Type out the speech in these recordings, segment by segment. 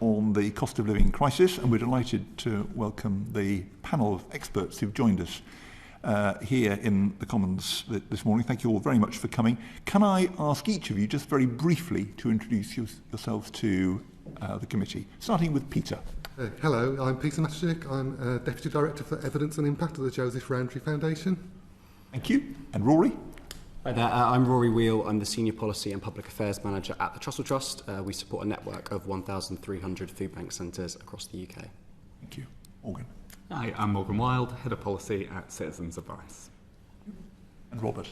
on the cost of living crisis, and we're delighted to welcome the panel of experts who've joined us here in the Commons this morning. Thank you all very much for coming. Can I ask each of you just very briefly to introduce yourselves to the committee, starting with Peter. Hello, I'm Peter Matejic. I'm Deputy Director for Evidence and Impact at the Joseph Rowntree Foundation. Thank you. And Rory? Hi there, I'm Rory Weal. I'm the Senior Policy and Public Affairs Manager at the Trussell Trust. We support a network of 1,300 food bank centres across the UK. Thank you. Morgan? Hi, I'm Morgan Wild, Head of Policy at Citizens Advice. And Robert?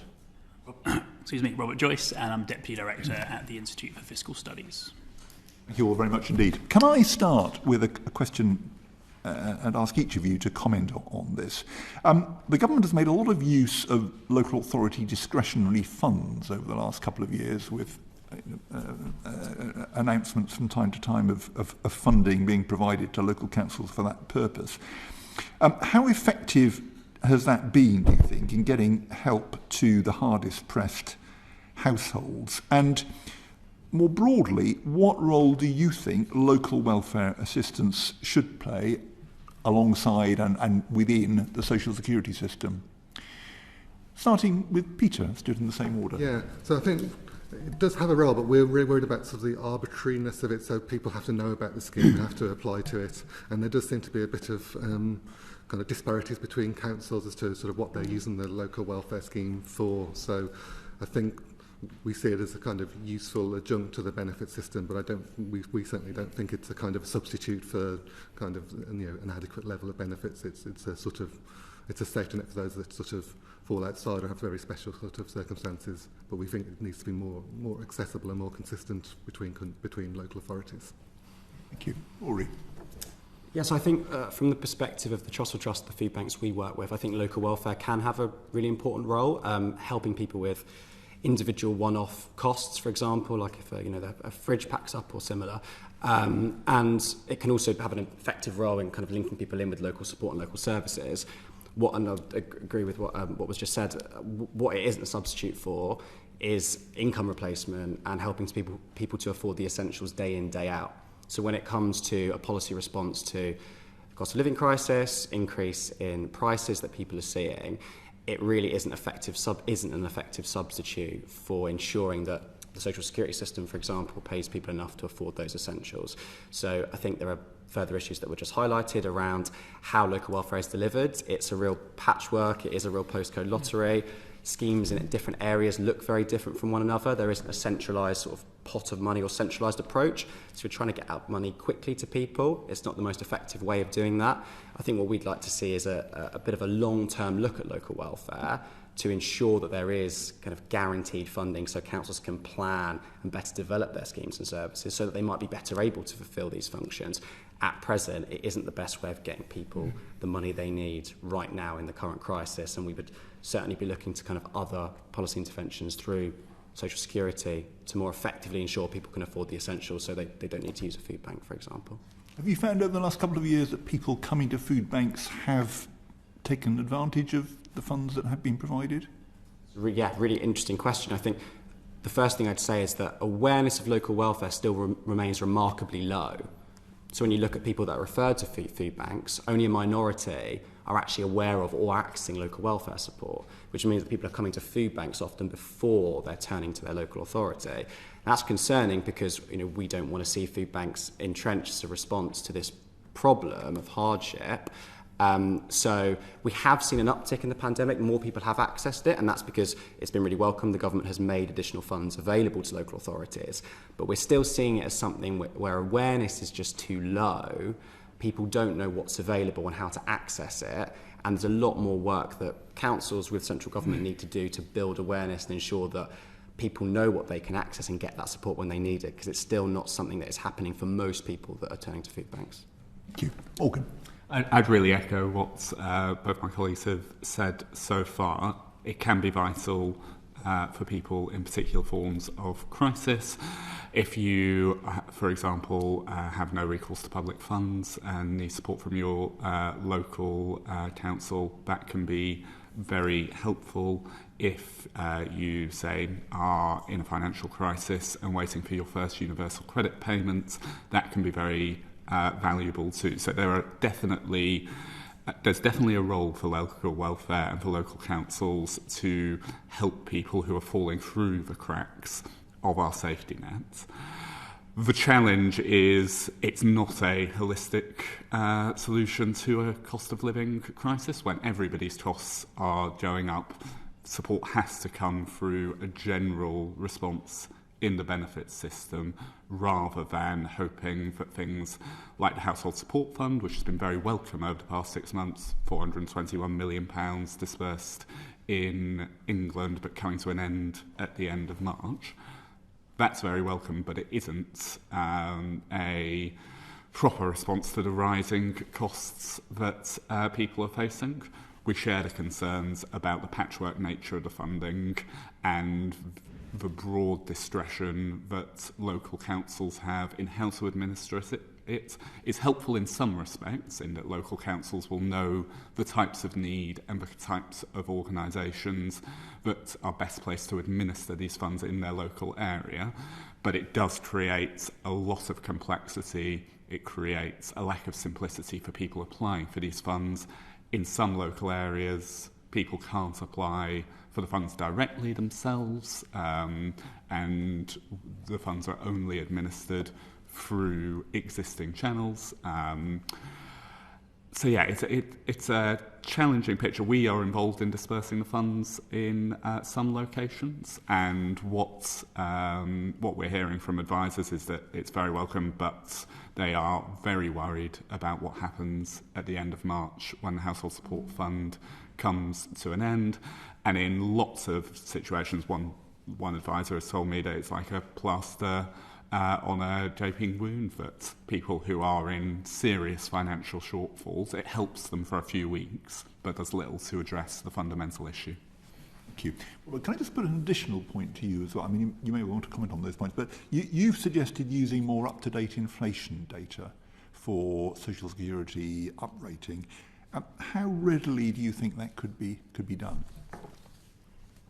Excuse me, Robert Joyce, and I'm Deputy Director at the Institute for Fiscal Studies. Thank you all very much indeed. Can I start with a question and ask each of you to comment on this? The government has made a lot of use of local authority discretionary funds over the last couple of years, with announcements from time to time of funding being provided to local councils for that purpose. How effective has that been, do you think, in getting help to the hardest pressed households? And more broadly, what role do you think local welfare assistance should play alongside and within the social security system? Starting with Peter, let's do it in the same order. Yeah, so I think it does have a role, but we're really worried about sort of the arbitrariness of it, so people have to know about the scheme and have to apply to it. And there does seem to be a bit of kind of disparities between councils as to sort of what they're using the local welfare scheme for. So I think we see it as a kind of useful adjunct to the benefit system, but we certainly don't think it's a kind of substitute for kind of an adequate level of benefits. It's a sort of a safety net for those that sort of fall outside or have very special sort of circumstances. But we think it needs to be more accessible and more consistent between local authorities. Thank you, Rory. Yes, I think from the perspective of the Trussell Trust, the food banks we work with, I think local welfare can have a really important role, helping people with individual one-off costs, for example, like if a fridge packs up or similar, and it can also have an effective role in kind of linking people in with local support and local services. And I agree with what was just said. What it isn't a substitute for is income replacement and helping people to afford the essentials day in, day out. So when it comes to a policy response to cost of living crisis, increase in prices that people are seeing, it really isn't an effective substitute for ensuring that the social security system, for example, pays people enough to afford those essentials. So I think there are further issues that were just highlighted around how local welfare is delivered. It's a real patchwork. It is a real postcode lottery. Schemes in different areas look very different from one another. There isn't a centralised sort of pot of money or centralised approach. So we're trying to get out money quickly to people. It's not the most effective way of doing that. I think what we'd like to see is a bit of a long-term look at local welfare to ensure that there is kind of guaranteed funding so councils can plan and better develop their schemes and services so that they might be better able to fulfil these functions. At present, it isn't the best way of getting people the money they need right now in the current crisis, and we would certainly be looking to kind of other policy interventions through social security to more effectively ensure people can afford the essentials so they don't need to use a food bank, for example. Have you found over the last couple of years that people coming to food banks have taken advantage of the funds that have been provided? Yeah, really interesting question. I think the first thing I'd say is that awareness of local welfare still remains remarkably low. So when you look at people that are referred to food banks, only a minority are actually aware of or accessing local welfare support, which means that people are coming to food banks often before they're turning to their local authority. And that's concerning because we don't want to see food banks entrenched as a response to this problem of hardship. So we have seen an uptick in the pandemic. More people have accessed it, and that's because it's been really welcome. The government has made additional funds available to local authorities, but we're still seeing it as something where awareness is just too low. People don't know what's available and how to access it, and there's a lot more work that councils with central government need to do to build awareness and ensure that people know what they can access and get that support when they need it, because it's still not something that is happening for most people that are turning to food banks. Thank you. Morgan. I'd really echo what both my colleagues have said so far. It can be vital for people in particular forms of crisis. If you, for example, have no recourse to public funds and need support from your local council, that can be very helpful if you, say, are in a financial crisis and waiting for your first universal credit payment. That can be very valuable too. So there's definitely a role for local welfare and for local councils to help people who are falling through the cracks of our safety net. The challenge is it's not a holistic solution to a cost of living crisis. When everybody's costs are going up, support has to come through a general response in the benefits system rather than hoping that things like the Household Support Fund, which has been very welcome over the past 6 months, £421 million dispersed in England but coming to an end at the end of March. That's very welcome, but it isn't a proper response to the rising costs that people are facing. We share the concerns about the patchwork nature of the funding and the broad discretion that local councils have in how to administer it. It's helpful in some respects, in that local councils will know the types of need and the types of organisations that are best placed to administer these funds in their local area, but it does create a lot of complexity. It creates a lack of simplicity for people applying for these funds. In some local areas, people can't apply for the funds directly themselves, and the funds are only administered through existing channels. So yeah, it's a challenging picture. We are involved in dispersing the funds in some locations, and what we're hearing from advisors is that it's very welcome, but they are very worried about what happens at the end of March when the Household Support Fund comes to an end. And in lots of situations, one advisor has told me that it's like a plaster on a gaping wound, that people who are in serious financial shortfalls, it helps them for a few weeks, but does little to address the fundamental issue. Thank you. Well, can I just put an additional point to you as well? I mean, you may want to comment on those points, but you've suggested using more up-to-date inflation data for Social Security uprating. How readily do you think that could be done?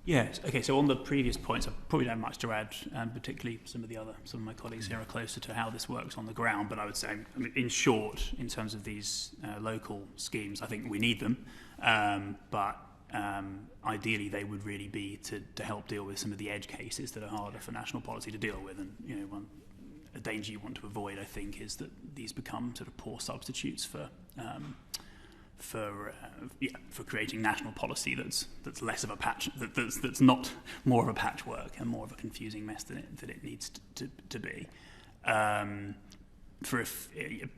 Yes. Okay. So on the previous points, I probably don't have much to add, particularly some of my colleagues here are closer to how this works on the ground. But I would say, I mean, in short, in terms of these local schemes, I think we need them. But ideally, they would really be to help deal with some of the edge cases that are harder for national policy to deal with. And a danger you want to avoid, I think, is that these become sort of poor substitutes for creating national policy that's less of a patch, that's not more of a patchwork and more of a confusing mess than it needs to be.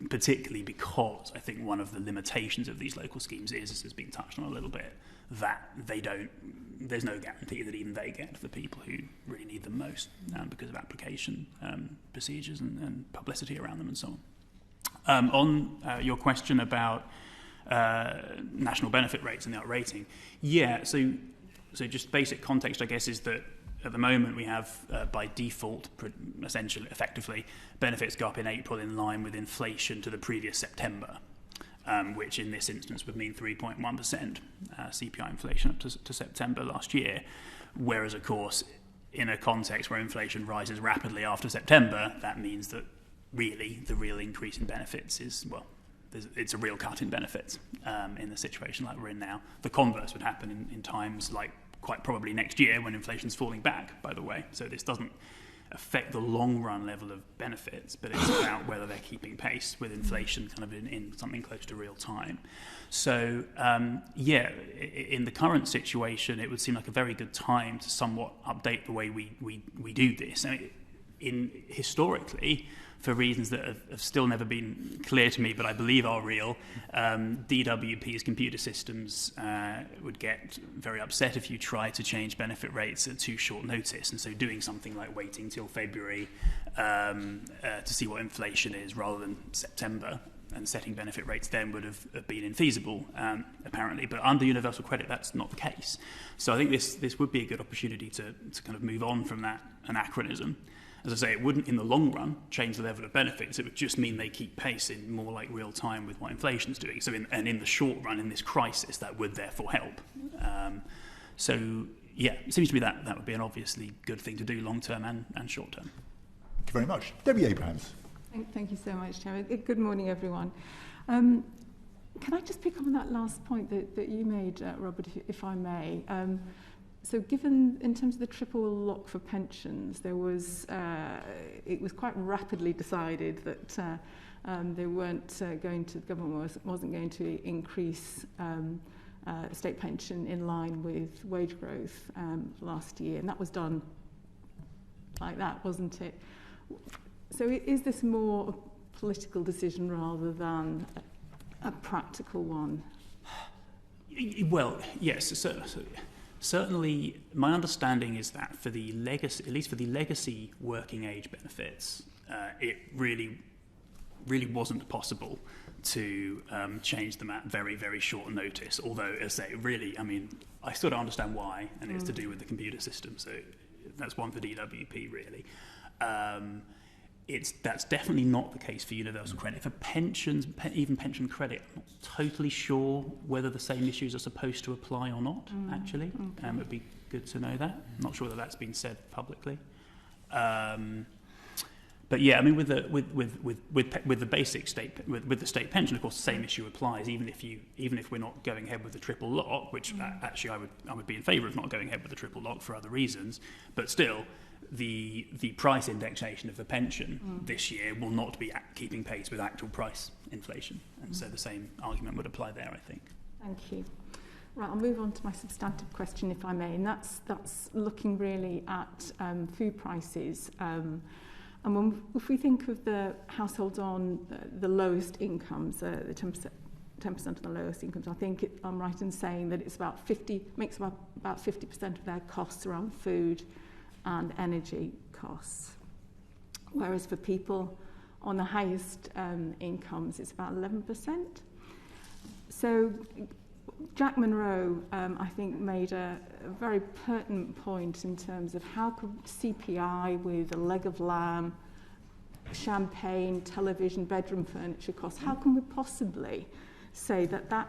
Particularly because I think one of the limitations of these local schemes is, as has been touched on a little bit, that there's no guarantee that even they get to the people who really need them most, because of application procedures and publicity around them and so on. On your question about national benefit rates and the uprating. Yeah, so just basic context, I guess, is that at the moment we have, by default, effectively, benefits go up in April in line with inflation to the previous September, which in this instance would mean 3.1% CPI inflation up to September last year, whereas, of course, in a context where inflation rises rapidly after September, that means that really the real increase in benefits is, well, it's a real cut in benefits in the situation like we're in now. The converse would happen in times like quite probably next year when inflation's falling back, by the way. So this doesn't affect the long run level of benefits, but it's about whether they're keeping pace with inflation kind of in something close to real time. So in the current situation, it would seem like a very good time to somewhat update the way we do this. I mean, historically, for reasons that have still never been clear to me, but I believe are real, DWP's computer systems would get very upset if you try to change benefit rates at too short notice. And so doing something like waiting till February to see what inflation is rather than September and setting benefit rates then would have been infeasible, apparently. But under universal credit, that's not the case. So I think this would be a good opportunity to kind of move on from that anachronism. As I say, it wouldn't in the long run change the level of benefits. It would just mean they keep pace in more like real time with what inflation's doing. So in the short run, in this crisis, that would therefore help. Yeah, it seems to me that would be an obviously good thing to do long term and short term. Thank you very much. Debbie Abrahams. Thank you so much, Chairman. Good morning, everyone. Can I just pick up on that last point that you made, Robert, if I may? So given, in terms of the triple lock for pensions, there was, it was quite rapidly decided that they weren't going to, the government wasn't going to increase state pension in line with wage growth last year, and that was done like that, wasn't it? So is this more a political decision rather than a practical one? Well, yes, certainly my understanding is that for the legacy, at least for the legacy working age benefits, it really wasn't possible to change them at very, very short notice. Although, as I say, really, I mean, I still don't understand why, and it's to do with the computer system. So that's one for DWP, really. That's definitely not the case for universal credit. For pensions, even pension credit, I'm not totally sure whether the same issues are supposed to apply or not, actually. Okay. It would be good to know that. I'm not sure whether that's been said publicly. But yeah, I mean, with the basic state, with the state pension, of course, the same issue applies. Even if we're not going ahead with the triple lock, which actually I would be in favour of not going ahead with the triple lock for other reasons, but still, the price indexation of the pension this year will not be keeping pace with actual price inflation, and so the same argument would apply there, I think. Thank you. Right, I'll move on to my substantive question, if I may, and that's looking really at food prices. And if we think of the households on the lowest incomes, the 10% of the lowest incomes, I think I'm right in saying that it's about 50% of their costs around food and energy costs. Whereas for people on the highest incomes, it's about 11%. So Jack Monroe, I think, made a very pertinent point in terms of how could CPI with a leg of lamb, champagne, television, bedroom furniture costs, how can we possibly say that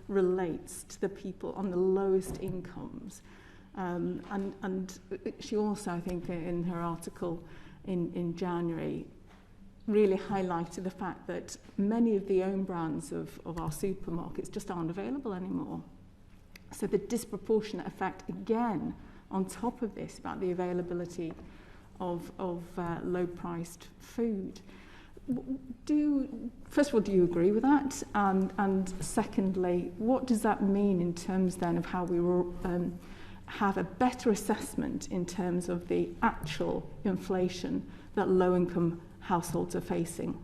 relates to the people on the lowest incomes? And she also, I think, in her article in January, really highlighted the fact that many of the own brands of our supermarkets just aren't available anymore. So the disproportionate effect, again, on top of this, about the availability of low-priced food. First of all, do you agree with that? And secondly, what does that mean in terms then of how we will have a better assessment in terms of the actual inflation that low-income households are facing?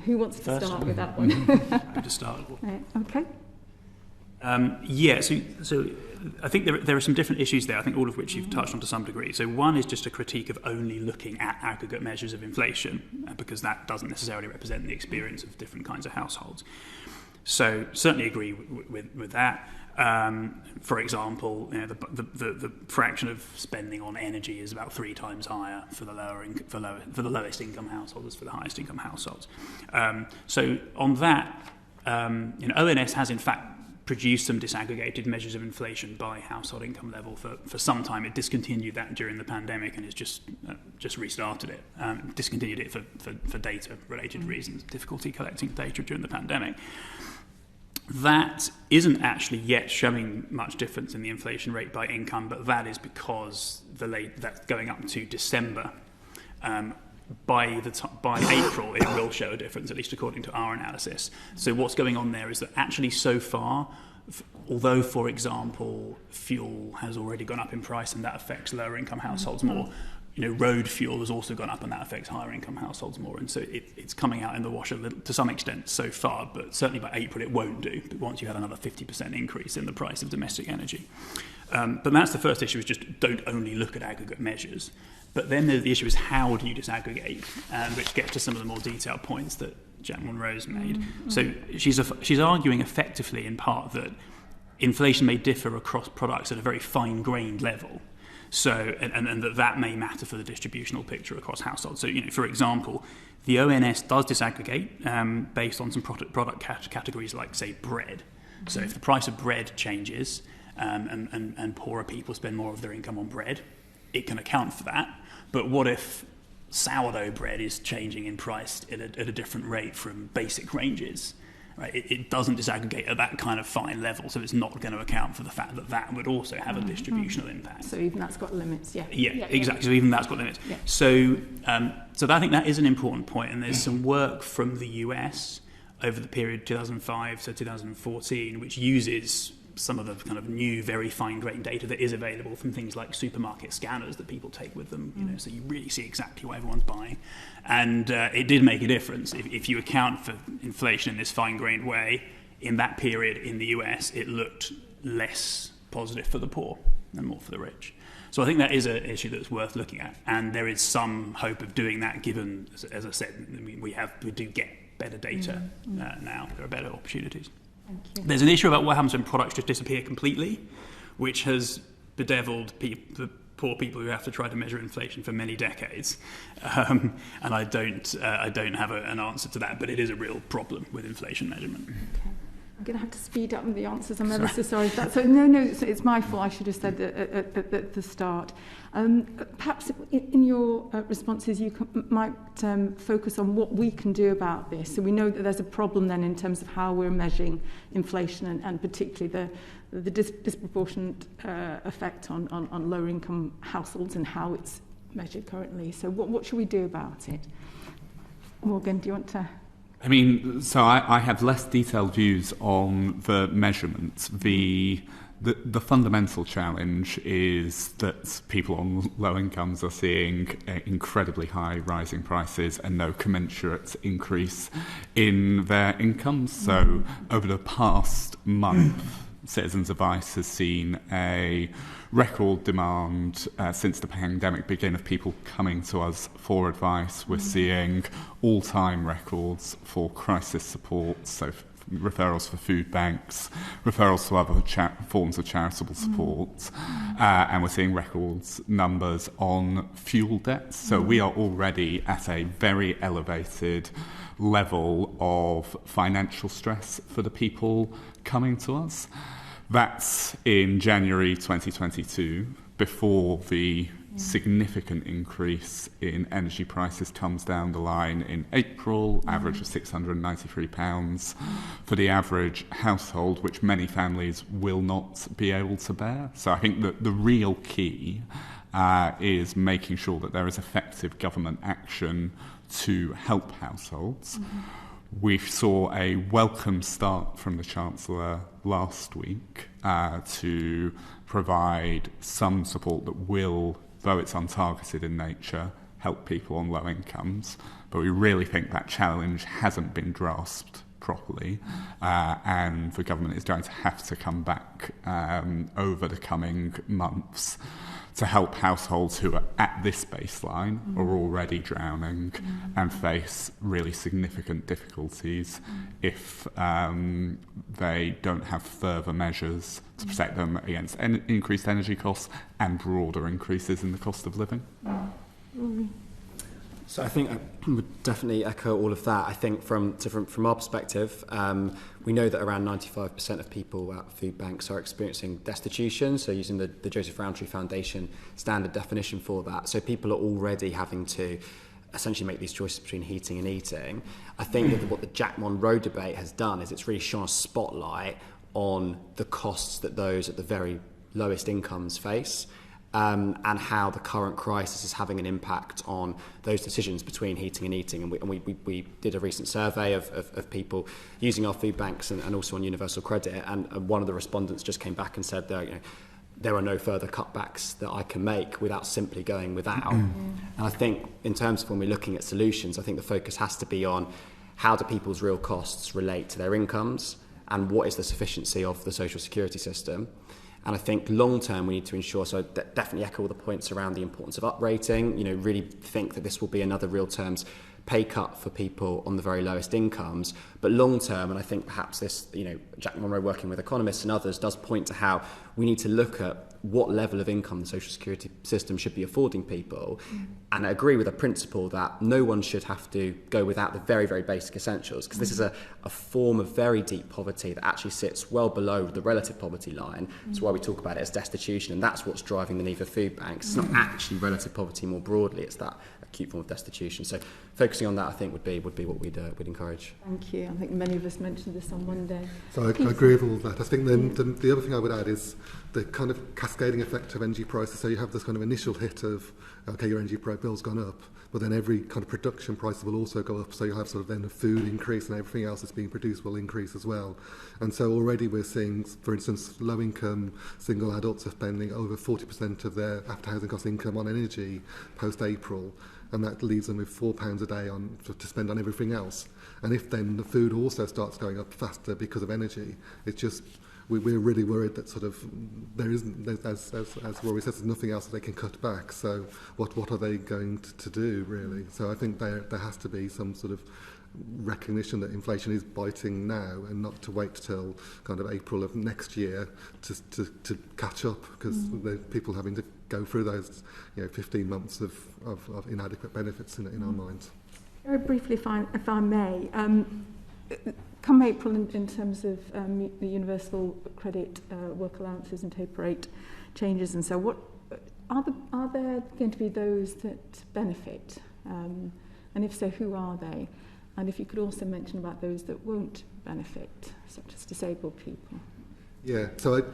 Who wants to start with that one? Happy to start. Okay. So I think there are some different issues there, I think all of which you've touched on to some degree. So one is just a critique of only looking at aggregate measures of inflation, because that doesn't necessarily represent the experience of different kinds of households. So certainly agree with that. For example, you know, the fraction of spending on energy is about 3 times higher for the lowest income households as for the highest income households. So on that, ONS has in fact produced some disaggregated measures of inflation by household income level for some time. It discontinued that during the pandemic and has just restarted it. Discontinued it for data-related reasons, difficulty collecting data during the pandemic. That isn't actually yet showing much difference in the inflation rate by income, but that is because that's going up to December. By April, it will show a difference, at least according to our analysis. So what's going on there is that actually so far, although, for example, fuel has already gone up in price and that affects lower income households more, road fuel has also gone up and that affects higher income households more. And so it's coming out in the wash a little, to some extent so far, but certainly by April it won't do, but once you have another 50% increase in the price of domestic energy. But that's the first issue, is just don't only look at aggregate measures. But then the issue is how do you disaggregate, which gets to some of the more detailed points that Jack Monroe's made. So she's arguing effectively in part that inflation may differ across products at a very fine-grained level. So, and that may matter for the distributional picture across households. So, for example, the ONS does disaggregate based on some product categories like, say, bread. So if the price of bread changes and poorer people spend more of their income on bread, it can account for that. But what if sourdough bread is changing in price at a different rate from basic ranges? Right? It doesn't disaggregate at that kind of fine level, so it's not going to account for the fact that that would also have a distributional impact. So even that's got limits, yeah. Yeah, exactly. So even that's got limits. Yeah. So I think that is an important point, and there's some work from the US over the period 2005 to 2014, which uses some of the kind of new, very fine-grained data that is available from things like supermarket scanners that people take with them, so you really see exactly what everyone's buying. And it did make a difference. If you account for inflation in this fine-grained way, in that period in the US, it looked less positive for the poor and more for the rich. So I think that is an issue that's worth looking at. And there is some hope of doing that, given, as I said, we do get better data now. There are better opportunities. There's an issue about what happens when products just disappear completely, which has bedeviled the poor people who have to try to measure inflation for many decades. And I don't have an answer to that, but it is a real problem with inflation measurement. Okay. I'm going to have to speed up with the answers. I'm ever so sorry for that. So, no, it's my fault. I should have said at the start. Perhaps in your responses, you might focus on what we can do about this. So we know that there's a problem then in terms of how we're measuring inflation and particularly the disproportionate effect on lower income households and how it's measured currently. So what should we do about it? Morgan, do you want to... I mean, so I have less detailed views on the measurements. The fundamental challenge is that people on low incomes are seeing incredibly high rising prices and no commensurate increase in their incomes. So over the past month, Citizens Advice has seen a record demand since the pandemic began of people coming to us for advice. We're seeing all-time records for crisis support, so referrals for food banks, referrals to other forms of charitable support, and we're seeing records numbers on fuel debts. So we are already at a very elevated level of financial stress for the people coming to us. That's in January 2022, before the significant increase in energy prices comes down the line in April, average of £693 for the average household, which many families will not be able to bear. So I think that the real key is making sure that there is effective government action to help households. We saw a welcome start from the Chancellor last week to provide some support that will, though it's untargeted in nature, help people on low incomes. But we really think that challenge hasn't been grasped properly, and the government is going to have to come back over the coming months to help households who are at this baseline are already drowning and face really significant difficulties if they don't have further measures to protect them against increased energy costs and broader increases in the cost of living. Rory? So I think I would definitely echo all of that. I think from our perspective, we know that around 95% of people at food banks are experiencing destitution, so using the Joseph Rowntree Foundation standard definition for that. So people are already having to essentially make these choices between heating and eating. I think that what the Jack Monroe debate has done is it's really shone a spotlight on the costs that those at the very lowest incomes face. And how the current crisis is having an impact on those decisions between heating and eating. And we did a recent survey of people using our food banks and also on universal credit. And one of the respondents just came back and said that there are no further cutbacks that I can make without simply going without. And I think in terms of when we're looking at solutions, I think the focus has to be on how do people's real costs relate to their incomes and what is the sufficiency of the social security system. And I think long term we need to ensure, so definitely echo all the points around the importance of uprating, really think that this will be another real terms pay cut for people on the very lowest incomes, but long term, and I think perhaps this, Jack Monroe working with economists and others does point to how we need to look at what level of income the social security system should be affording people, and I agree with the principle that no one should have to go without the very, very basic essentials, because this is a form of very deep poverty that actually sits well below the relative poverty line. That's why we talk about it as destitution, and that's what's driving the need for food banks. It's not actually relative poverty more broadly, it's that acute form of destitution. So focusing on that, I think, would be what we'd encourage. Thank you. I think many of us mentioned this on Monday. So I agree with all that. I think then the other thing I would add is the kind of cascading effect of energy prices. So you have this kind of initial hit of, okay, your energy bill's gone up, but then every kind of production price will also go up. So you have sort of then a food increase, and everything else that's being produced will increase as well. And so already we're seeing, for instance, low-income single adults are spending over 40% of their after-housing cost income on energy post-April, and that leaves them with £4 a day to spend on everything else. And if then the food also starts going up faster because of energy, it's just we're really worried that sort of there isn't, as Rory says, there's nothing else that they can cut back. So what are they going to do really? So I think there has to be some sort of recognition that inflation is biting now, and not to wait till kind of April of next year to catch up, because there's people having to go through those 15 months of inadequate benefits in our minds. Very briefly, if I may, come April in terms of the universal credit work allowances and taper rate changes, and so what are there going to be those that benefit, and if so, who are they? And if you could also mention about those that won't benefit, such as disabled people. Yeah, so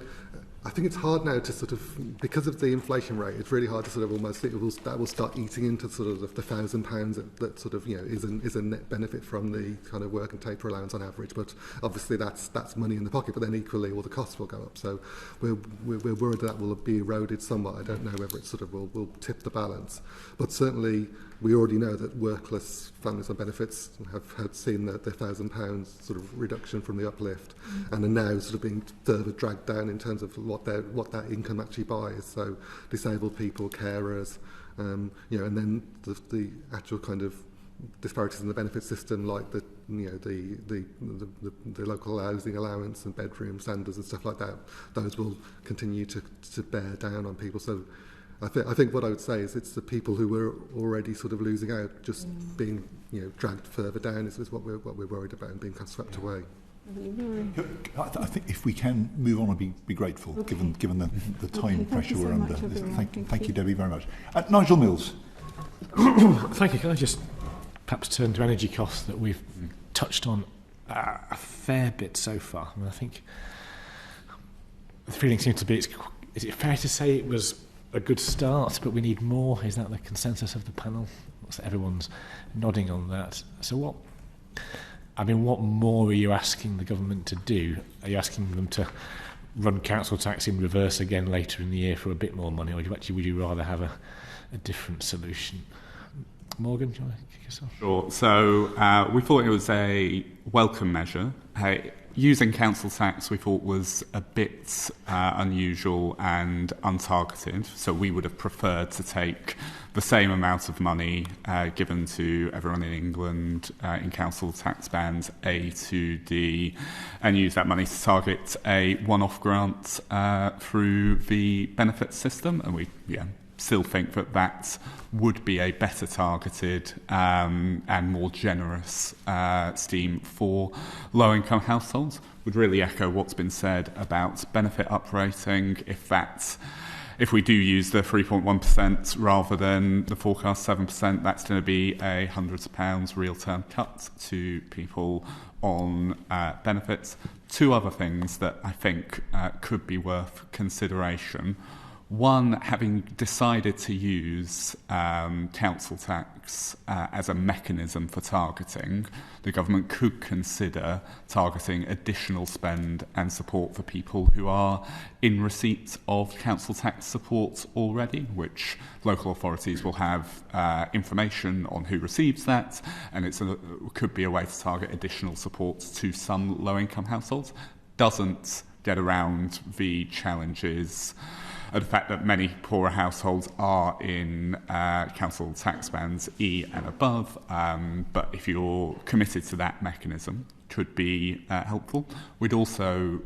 I think it's hard now to sort of, because of the inflation rate, it's really hard to sort of almost, that will start eating into sort of the £1,000 that sort of, is a net benefit from the kind of work and taper allowance on average. But obviously that's money in the pocket, but then equally all the costs will go up. So we're worried that will be eroded somewhat. I don't know whether it sort of will tip the balance. But certainly we already know that workless families on benefits have seen the £1,000 sort of reduction from the uplift, and are now sort of being further dragged down in terms of what that income actually buys. So disabled people, carers, and then the actual kind of disparities in the benefit system, like the local housing allowance and bedroom standards and stuff like that. Those will continue to bear down on people. So I think what I would say is it's the people who were already sort of losing out, just being dragged further down is what we're worried about, and being kind of swept away. I think if we can move on, I'd be grateful, given the time pressure we're under. Thank you, Debbie, very much. Nigel Mills. Thank you. Can I just perhaps turn to energy costs that we've touched on a fair bit so far? I mean, I think the feeling seems to be, is it fair to say it was a good start, but we need more? Is that the consensus of the panel? Everyone's nodding on that. So what more are you asking the government to do? Are you asking them to run council tax in reverse again later in the year for a bit more money, or would you rather have a different solution? Morgan, do you want to kick us off? Sure. So we thought it was a welcome measure. Using council tax we thought was a bit unusual and untargeted, so we would have preferred to take the same amount of money given to everyone in England in council tax bands A to D, and use that money to target a one-off grant through the benefits system, and we still think that would be a better targeted and more generous scheme for low-income households. Would really echo what's been said about benefit uprating. If we do use the 3.1% rather than the forecast 7%, that's going to be a hundreds of pounds real-term cut to people on benefits. Two other things that I think could be worth consideration. One, having decided to use council tax as a mechanism for targeting, the government could consider targeting additional spend and support for people who are in receipt of council tax support already, which local authorities will have information on who receives that, and it could be a way to target additional support to some low-income households. Doesn't get around the challenges and the fact that many poorer households are in council tax bands E and above, but if you're committed to that mechanism, could be helpful. We'd also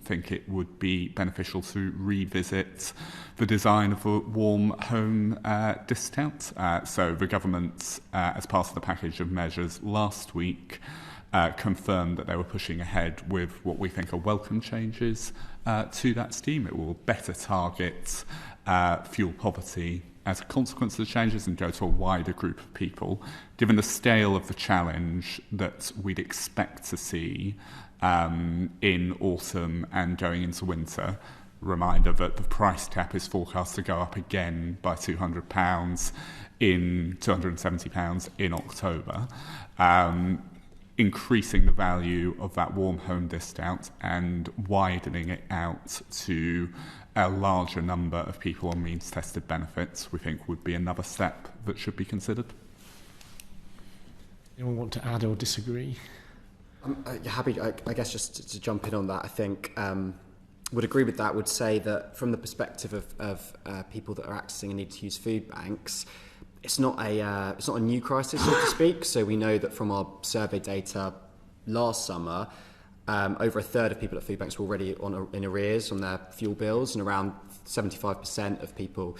think it would be beneficial to revisit the design of a warm home discount. So the government, as part of the package of measures last week, confirmed that they were pushing ahead with what we think are welcome changes to that scheme. It will better target fuel poverty as a consequence of the changes and go to a wider group of people. Given the scale of the challenge that we'd expect to see in autumn and going into winter, reminder that the price cap is forecast to go up again by £270 in October. Increasing the value of that warm home discount and widening it out to a larger number of people on means-tested benefits, we think would be another step that should be considered. Anyone want to add or disagree? I'm happy, I guess, just to jump in on that. I think would agree with that. Would say that from the perspective of people that are accessing and need to use food banks, it's not a new crisis, so to speak. So we know that from our survey data last summer, over a third of people at food banks were already in arrears on their fuel bills, and around 75% of people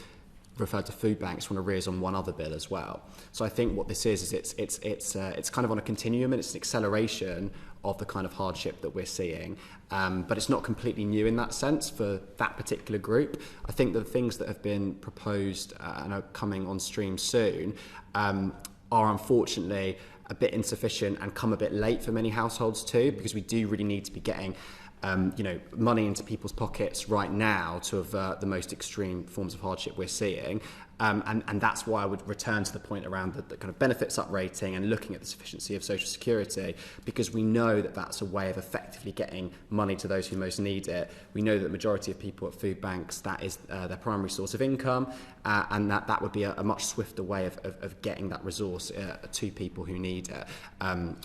referred to food banks on arrears on one other bill as well. So I think what this is it's kind of on a continuum, and it's an acceleration of the kind of hardship that we're seeing. But it's not completely new in that sense for that particular group. I think the things that have been proposed and are coming on stream soon are unfortunately a bit insufficient and come a bit late for many households too, because we do really need to be getting money into people's pockets right now to avert the most extreme forms of hardship we're seeing. And that's why I would return to the point around the kind of benefits uprating and looking at the sufficiency of social security, because we know that that's a way of effectively getting money to those who most need it. We know that the majority of people at food banks, that is their primary source of income, and that would be a much swifter way of getting that resource to people who need it.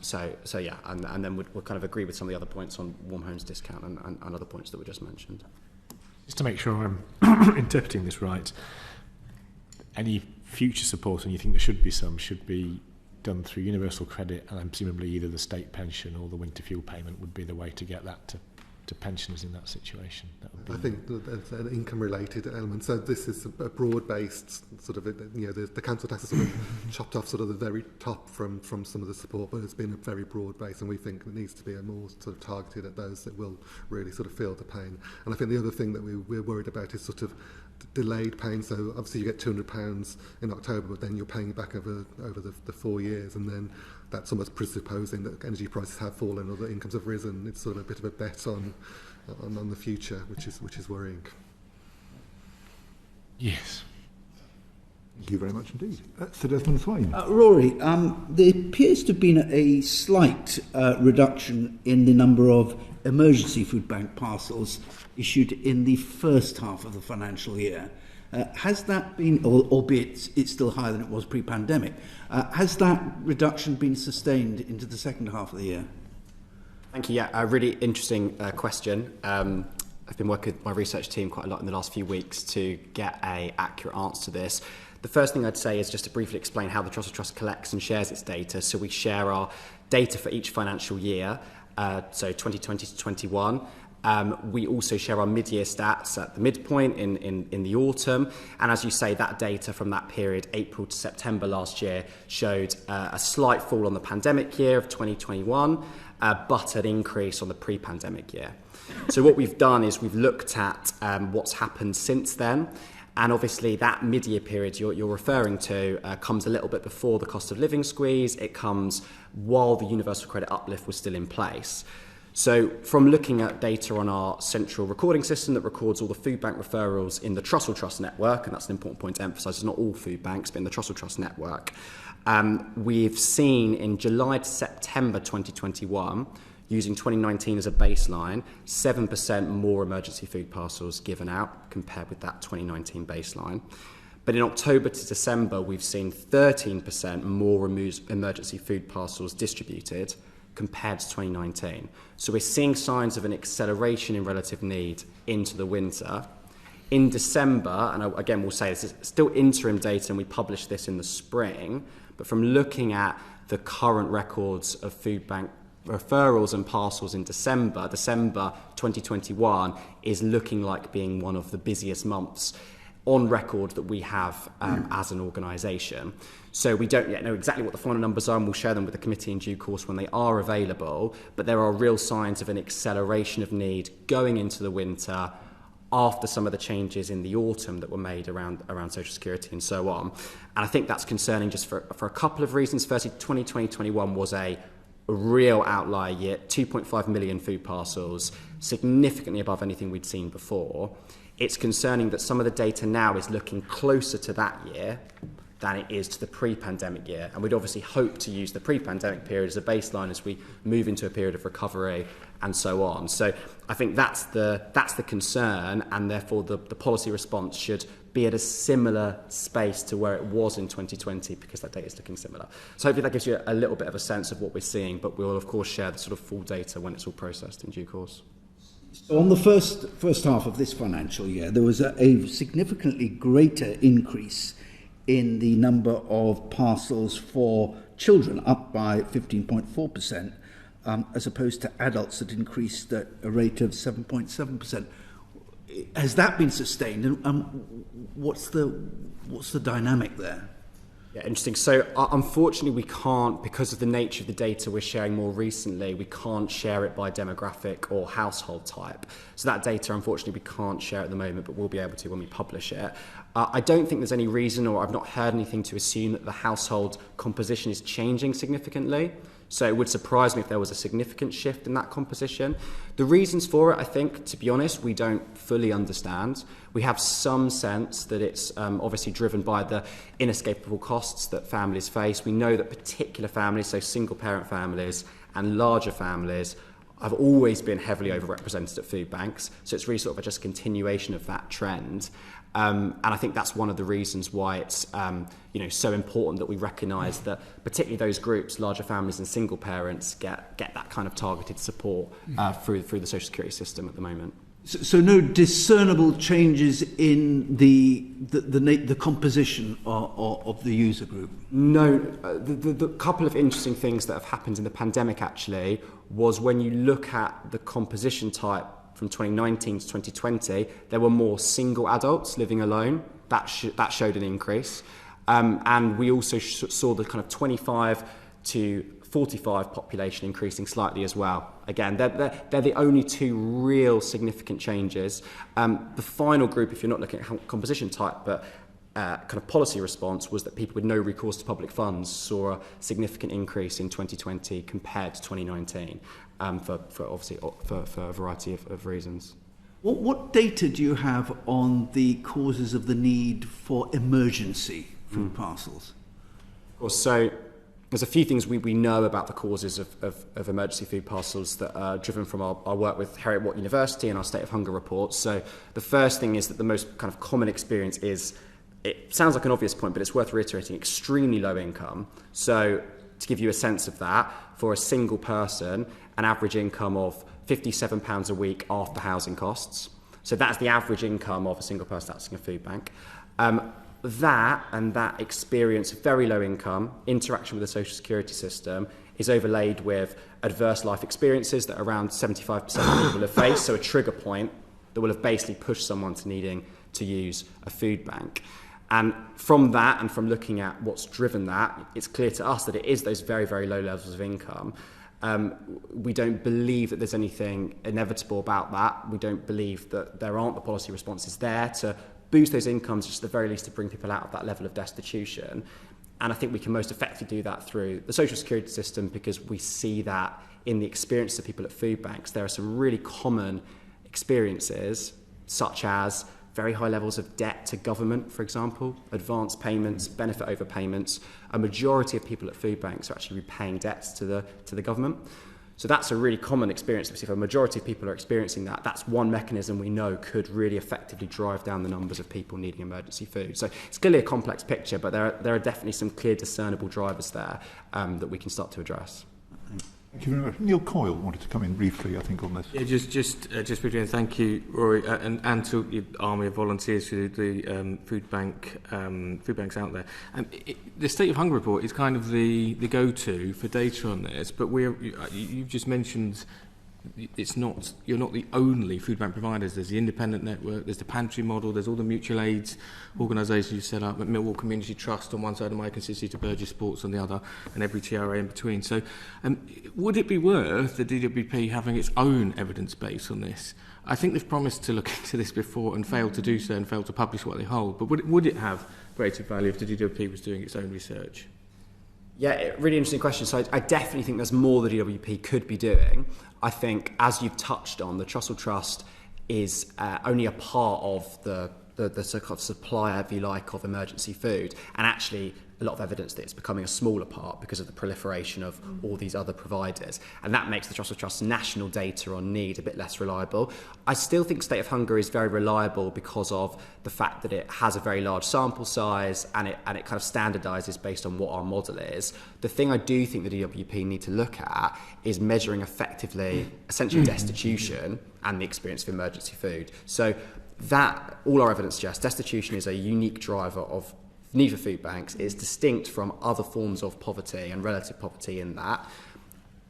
So yeah, and then we'll kind of agree with some of the other points on warm homes discount and other points that were just mentioned. Just to make sure I'm interpreting this right, any future support, and you think there should be some, should be done through universal credit, and presumably either the state pension or the winter fuel payment would be the way to get that to pensioners in that situation. That would be. I think there's an income-related element. So this is a broad-based sort of, the council tax is sort of chopped off sort of the very top from some of the support, but it's been a very broad base, and we think it needs to be a more sort of targeted at those that will really sort of feel the pain. And I think the other thing that we're worried about is sort of delayed pain. So obviously you get £200 in October, but then you're paying back over the 4 years, and then that's almost presupposing that energy prices have fallen or that incomes have risen. It's sort of a bit of a bet on the future, which is worrying. Yes. Thank you very much indeed. Sir Desmond Swain. Rory, there appears to have been a slight reduction in the number of emergency food bank parcels issued in the first half of the financial year. Has that been, albeit it's still higher than it was pre-pandemic, has that reduction been sustained into the second half of the year? Thank you. Yeah, a really interesting question. I've been working with my research team quite a lot in the last few weeks to get an accurate answer to this. The first thing I'd say is just to briefly explain how the Trussell Trust collects and shares its data. So we share our data for each financial year, so 2020 to 21. We also share our mid-year stats at the midpoint in the autumn. And as you say, that data from that period, April to September last year, showed a slight fall on the pandemic year of 2021, but an increase on the pre-pandemic year. So what we've done is we've looked at what's happened since then. And obviously that mid-year period you're referring to comes a little bit before the cost of living squeeze. It comes while the universal credit uplift was still in place. So from looking at data on our central recording system that records all the food bank referrals in the Trussell Trust network, and that's an important point to emphasise, it's not all food banks, but in the Trussell Trust network, we've seen in July to September 2021, using 2019 as a baseline, 7% more emergency food parcels given out compared with that 2019 baseline. But in October to December, we've seen 13% more emergency food parcels distributed compared to 2019. So we're seeing signs of an acceleration in relative need into the winter. In December, and again we'll say this is still interim data and we published this in the spring, but from looking at the current records of food bank referrals and parcels in December 2021 is looking like being one of the busiest months on record that we have as an organisation. So we don't yet know exactly what the final numbers are, and we'll share them with the committee in due course when they are available, but there are real signs of an acceleration of need going into the winter after some of the changes in the autumn that were made around social security and so on. And I think that's concerning just for a couple of reasons. Firstly, 2020-21 was a real outlier year, 2.5 million food parcels, significantly above anything we'd seen before. It's concerning that some of the data now is looking closer to that year than it is to the pre-pandemic year. And we'd obviously hope to use the pre-pandemic period as a baseline as we move into a period of recovery and so on. So I think that's the concern, and therefore the policy response should be at a similar space to where it was in 2020, because that data is looking similar. So hopefully that gives you a little bit of a sense of what we're seeing, but we'll of course share the sort of full data when it's all processed in due course. So on the first half of this financial year, there was a significantly greater increase in the number of parcels for children, up by 15.4%, as opposed to adults that increased at a rate of 7.7%. Has that been sustained? And what's the dynamic there? Yeah, interesting. So unfortunately we can't, because of the nature of the data we're sharing more recently, we can't share it by demographic or household type. So that data, unfortunately, we can't share at the moment, but we'll be able to when we publish it. I don't think there's any reason, or I've not heard anything to assume that the household composition is changing significantly. So it would surprise me if there was a significant shift in that composition. The reasons for it, I think, to be honest, we don't fully understand. We have some sense that it's obviously driven by the inescapable costs that families face. We know that particular families, so single-parent families and larger families, have always been heavily overrepresented at food banks. So it's really sort of just a continuation of that trend. And I think that's one of the reasons why it's so important that we recognise that particularly those groups, larger families and single parents, get that kind of targeted support through the social security system at the moment. So no discernible changes in the composition of the user group? No. The couple of interesting things that have happened in the pandemic actually was when you look at the composition type from 2019 to 2020, there were more single adults living alone. That showed an increase. And we also saw the kind of 25 to 45 population increasing slightly as well. Again, they're the only two real significant changes. The final group, if you're not looking at composition type, but kind of policy response, was that people with no recourse to public funds saw a significant increase in 2020 compared to 2019 for a variety of reasons. What data do you have on the causes of the need for emergency food parcels? Of course, so there's a few things we know about the causes of emergency food parcels that are driven from our work with Heriot-Watt University and our State of Hunger reports. So the first thing is that the most kind of common experience is, it sounds like an obvious point, but it's worth reiterating, extremely low income. So to give you a sense of that, for a single person, an average income of £57 a week after housing costs. So that's the average income of a single person accessing a food bank. That experience of very low income, interaction with the social security system, is overlaid with adverse life experiences that around 75% of people have faced, so a trigger point that will have basically pushed someone to needing to use a food bank. And from that, and from looking at what's driven that, it's clear to us that it is those very, very low levels of income. We don't believe that there's anything inevitable about that. We don't believe that there aren't the policy responses there to boost those incomes, just at the very least to bring people out of that level of destitution. And I think we can most effectively do that through the social security system, because we see that in the experience of people at food banks. There are some really common experiences, such as very high levels of debt to government, for example, advance payments, benefit overpayments. A majority of people at food banks are actually repaying debts to the government. So that's a really common experience. If a majority of people are experiencing that, that's one mechanism we know could really effectively drive down the numbers of people needing emergency food. So it's clearly a complex picture, but there are definitely some clear discernible drivers there that we can start to address. Thank you very much. Neil Coyle wanted to come in briefly, I think, on this. Yeah, just briefly, and thank you, Rory, and to your army of volunteers who do the food banks out there. The State of Hunger report is kind of the go-to for data on this, but you've just mentioned you're not the only food bank providers. There's the independent network, there's the pantry model, there's all the mutual aids organisations you set up, at Millwall Community Trust on one side of my constituency to Burgess Sports on the other, and every TRA in between. So would it be worth the DWP having its own evidence base on this? I think they've promised to look into this before and failed to do so and failed to publish what they hold, but would it have greater value if the DWP was doing its own research? Yeah, really interesting question. So I definitely think there's more the DWP could be doing. I think, as you've touched on, the Trussell Trust is only a part of the sort of supplier, if you like, of emergency food, and actually a lot of evidence that it's becoming a smaller part because of the proliferation of all these other providers, and that makes the Trussell Trust's national data on need a bit less reliable. I still think State of Hunger is very reliable because of the fact that it has a very large sample size and it kind of standardises based on what our model is. The thing I do think the DWP need to look at is measuring effectively essentially destitution and the experience of emergency food. So that all our evidence suggests destitution is a unique driver of need for food banks. Is distinct from other forms of poverty and relative poverty in that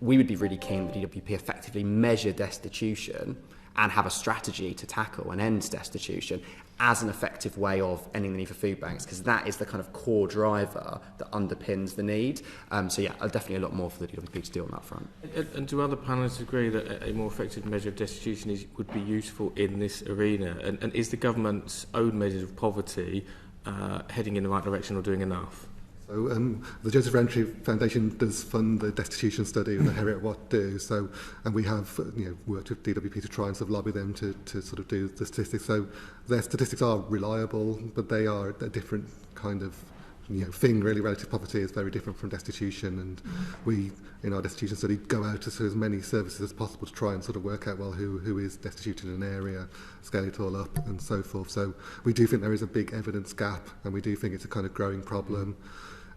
we would be really keen that DWP effectively measure destitution and have a strategy to tackle and end destitution as an effective way of ending the need for food banks, because that is the kind of core driver that underpins the need. So yeah, definitely a lot more for the DWP to do on that front. And do other panellists agree that a more effective measure of destitution would be useful in this arena? And is the government's own measures of poverty heading in the right direction or doing enough? So the Joseph Rowntree Foundation does fund the destitution study and the Harriet Watt do. So, and we have worked with DWP to try and sort of lobby them to sort of do the statistics. So their statistics are reliable, but they are a different kind of thing. Really, relative poverty is very different from destitution, and we in our destitution study go out to as many services as possible to try and sort of work out who is destitute in an area, scale it all up, and so forth. So we do think there is a big evidence gap, and we do think it's a kind of growing problem.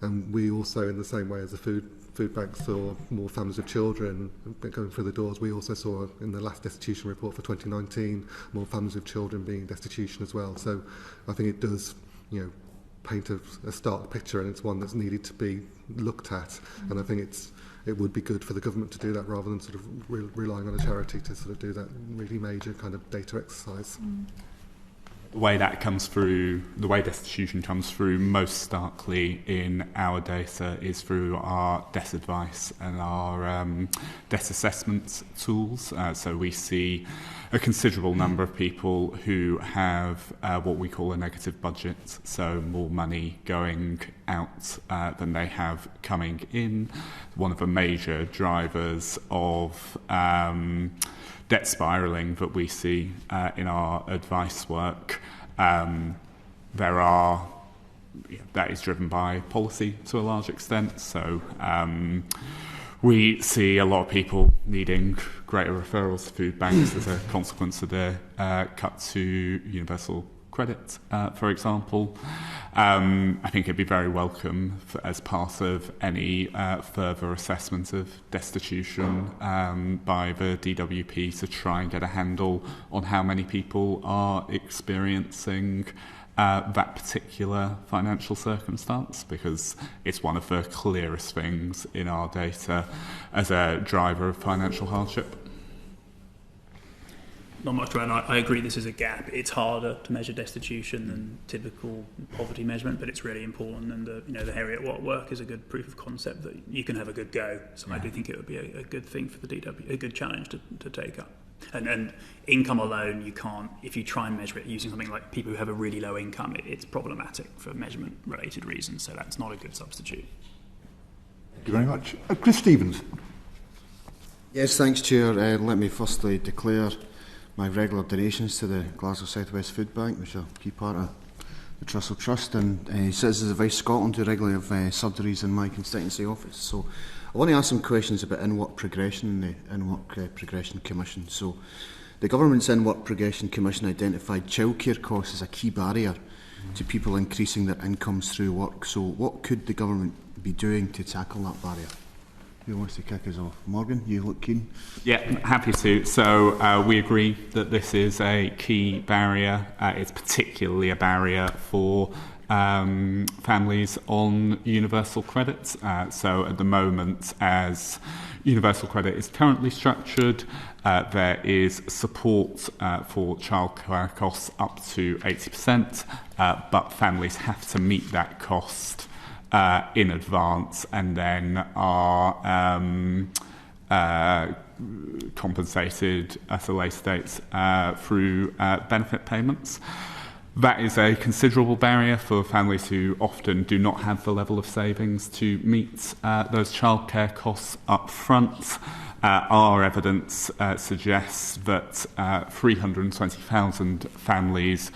And we also, in the same way as the food bank saw more families with children going through the doors, we also saw in the last destitution report for 2019 more families with children being in destitution as well. So I think it does, paint a stark picture, and it's one that's needed to be looked at. And I think it would be good for the government to do that rather than sort of relying on a charity to sort of do that really major kind of data exercise. The way destitution comes through most starkly in our data is through our debt advice and our debt assessment tools. So we see a considerable number of people who have what we call a negative budget, so more money going out than they have coming in. One of the major drivers of debt spiralling that we see in our advice work. That is driven by policy to a large extent. So we see a lot of people needing greater referrals to food banks as a consequence of the cut to universal credit, for example. I think it'd be very welcome as part of any further assessment of destitution by the DWP to try and get a handle on how many people are experiencing that particular financial circumstance, because it's one of the clearest things in our data as a driver of financial hardship. Not much to add. I agree this is a gap. It's harder to measure destitution than typical poverty measurement, but it's really important, and the Harriet Watt work is a good proof of concept that you can have a good go. So I do think it would be a good thing for the DW, a good challenge to take up. And income alone, you can't, if you try and measure it using something like people who have a really low income, it's problematic for measurement related reasons, so that's not a good substitute. Thank you very much. Chris Stevens. Yes, thanks, Chair. Let me firstly declare my regular donations to the Glasgow South West Food Bank, which are a key part of the Trussell Trust, and Citizens Advice Scotland, who regularly have surgeries in my constituency office. So I want to ask some questions about in-work progression and the In-Work Progression Commission. So the Government's In-Work Progression Commission identified childcare costs as a key barrier to people increasing their incomes through work. So what could the Government be doing to tackle that barrier? Who wants to kick us off? Morgan, you look keen. Yeah, happy to. So we agree that this is a key barrier. It's particularly a barrier for families on universal credit. So at the moment, as universal credit is currently structured, there is support for childcare costs up to 80%, but families have to meet that cost in advance and then are compensated at a later date through benefit payments. That is a considerable barrier for families who often do not have the level of savings to meet those childcare costs up front. Our evidence suggests that 320,000 families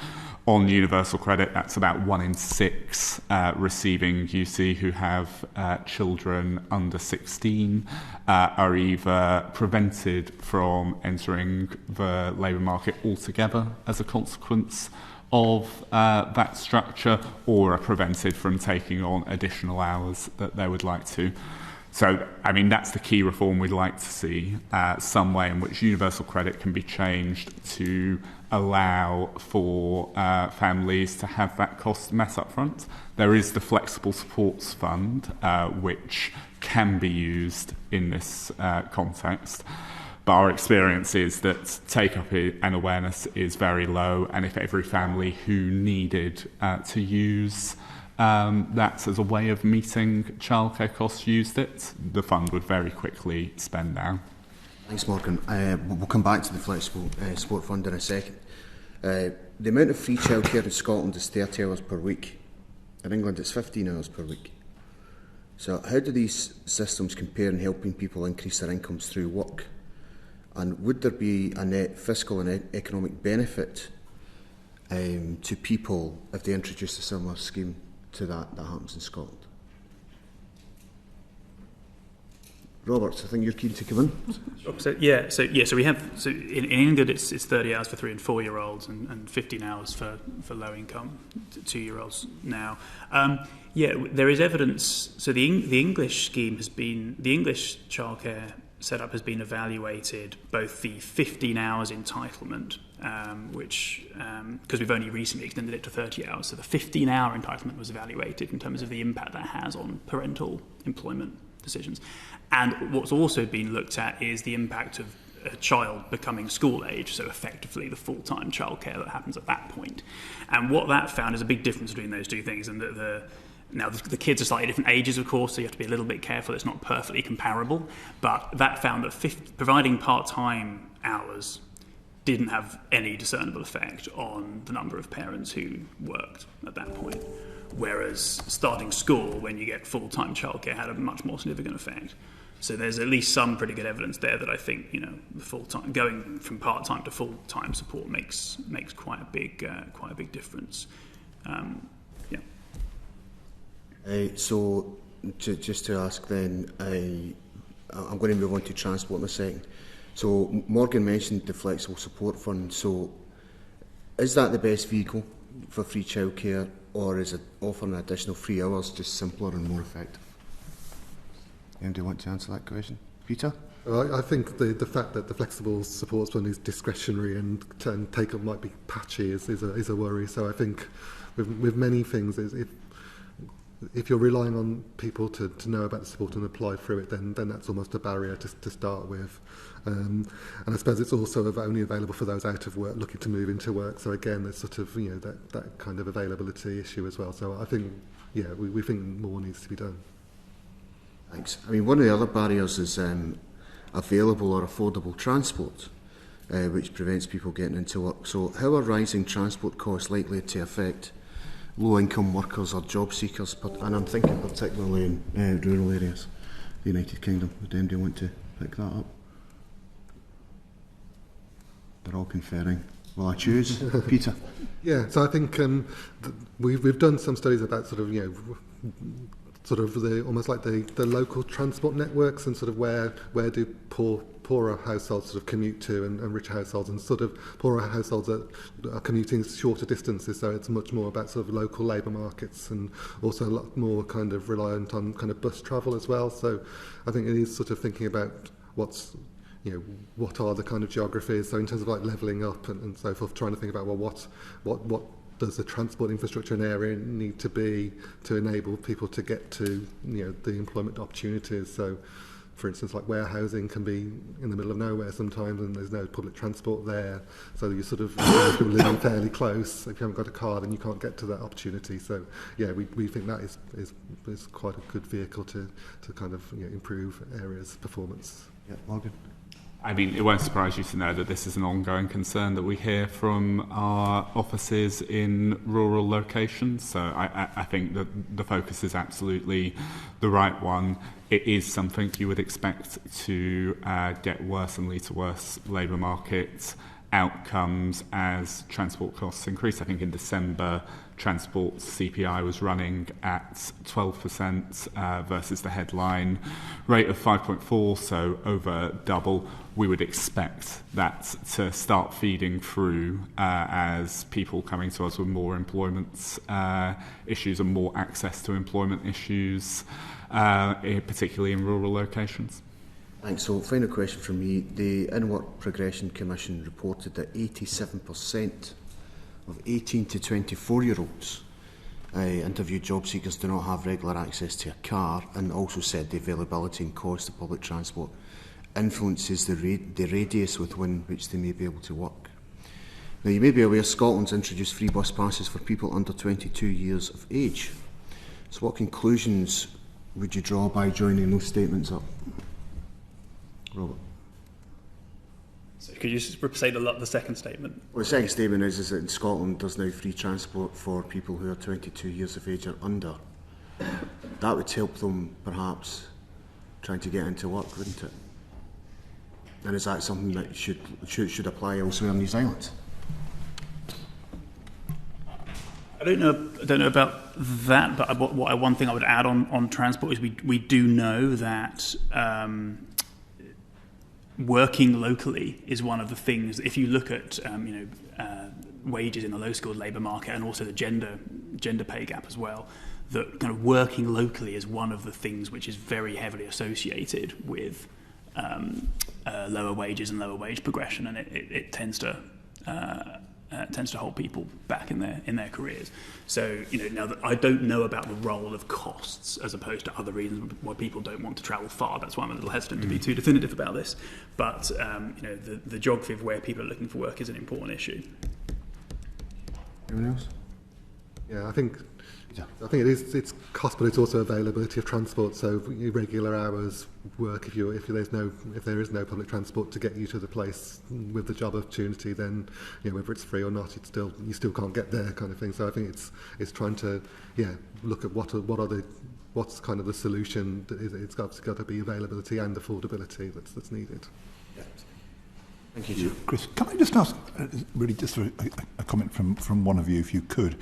on universal credit, that's about 1 in 6 receiving UC who have children under 16, are either prevented from entering the labour market altogether as a consequence of that structure, or are prevented from taking on additional hours that they would like to. So, I mean, that's the key reform we'd like to see, some way in which universal credit can be changed to allow for families to have that cost met up front. There is the Flexible Supports Fund, which can be used in this context. But our experience is that take-up and awareness is very low, and if every family who needed to use that as a way of meeting childcare costs used it, the fund would very quickly spend down. Thanks, Morgan. We'll come back to the Flexible Sport Fund in a second. The amount of free childcare in Scotland is 30 hours per week. In England, it's 15 hours per week. So how do these systems compare in helping people increase their incomes through work? And would there be a net fiscal and economic benefit to people if they introduced a similar scheme to that happens in Scotland? Robert, I think you're keen to come in. So we have in England it's 30 hours for 3 and 4 year olds and 15 hours for low income 2 year olds now. There is evidence. So the English scheme the English childcare setup has been evaluated, both the 15 hours entitlement, which, because we've only recently extended it to 30 hours, so the 15-hour entitlement was evaluated in terms of the impact that has on parental employment decisions. And what's also been looked at is the impact of a child becoming school age, so effectively the full-time childcare that happens at that point. And what that found is a big difference between those two things, and now, the kids are slightly different ages, of course, so you have to be a little bit careful. It's not perfectly comparable. But that found that providing part-time hours didn't have any discernible effect on the number of parents who worked at that point. Whereas starting school, when you get full-time childcare, had a much more significant effect. So there's at least some pretty good evidence there that I think, the full-time, going from part-time to full-time support makes quite a big difference. So, just to ask then, I'm going to move on to transport in a second. So, Morgan mentioned the Flexible Support Fund. So, is that the best vehicle for free childcare, or is it offering additional 3 hours just simpler and more effective? Anybody want to answer that question? Peter? Well, I think the fact that the Flexible Supports Fund is discretionary and take-up might be patchy is a worry. So I think with many things, if you're relying on people to know about the support and apply through it, then that's almost a barrier to start with. And I suppose it's also only available for those out of work looking to move into work. So again, there's sort of that kind of availability issue as well. So I think we think more needs to be done. Thanks. I mean, one of the other barriers is available or affordable transport, which prevents people getting into work. So how are rising transport costs likely to affect low-income workers or job seekers, and I'm thinking particularly in rural areas, the United Kingdom? Would anybody want to pick that up? They're all conferring. Well, I choose Peter. Yeah, so I think we've done some studies about sort of sort of almost like the local transport networks, and sort of where do poorer households sort of commute to, and richer households, and sort of poorer households are commuting shorter distances, so it's much more about sort of local labour markets, and also a lot more kind of reliant on kind of bus travel as well. So I think it is sort of thinking about what are the kind of geographies, so in terms of like levelling up and so forth, trying to think about, well, what does the transport infrastructure in an area need to be to enable people to get to the employment opportunities. So for instance, like warehousing can be in the middle of nowhere sometimes, and there's no public transport there, so you sort of people living fairly close. If you haven't got a car, then you can't get to that opportunity. So yeah, we think that is quite a good vehicle to kind of improve areas' performance. Yeah, Morgan. I mean, it won't surprise you to know that this is an ongoing concern that we hear from our offices in rural locations. So I think that the focus is absolutely the right one. It is something you would expect to get worse and lead to worse labour market outcomes as transport costs increase. I think in December, transport CPI was running at 12% versus the headline rate of 5.4, so over double. We would expect that to start feeding through as people coming to us with more employment issues and more access to employment issues, particularly in rural locations. Thanks. So, final question from me. The In-Work Progression Commission reported that 87% of 18 to 24-year-olds interviewed job seekers do not have regular access to a car, and also said the availability and cost of public transport influences the radius within which they may be able to work. Now, you may be aware Scotland's introduced free bus passes for people under 22 years of age. So what conclusions would you draw by joining those statements up? Robert. So could you just say the second statement? Well, the second statement is that in Scotland there's now free transport for people who are 22 years of age or under. That would help them perhaps trying to get into work, wouldn't it? And is that something that should apply elsewhere in New Zealand? I don't know about that, but one thing I would add on transport is we do know that working locally is one of the things. If you look at wages in the low-skilled labour market, and also the gender pay gap as well, that kind of working locally is one of the things which is very heavily associated with lower wages and lower wage progression, and it tends to hold people back in their careers. So now that I don't know about the role of costs as opposed to other reasons why people don't want to travel far. That's why I'm a little hesitant to be too definitive about this. But the geography of where people are looking for work is an important issue. Anyone else? Yeah, I think it's cost, but it's also availability of transport. So irregular hours work. If there is no public transport to get you to the place with the job opportunity, then whether it's free or not, you still can't get there, kind of thing. So I think it's trying to look at what's kind of the solution. It's got to be availability and affordability that's needed. Yeah. Thank you, Chris, can I just ask, really just a comment from one of you, if you could.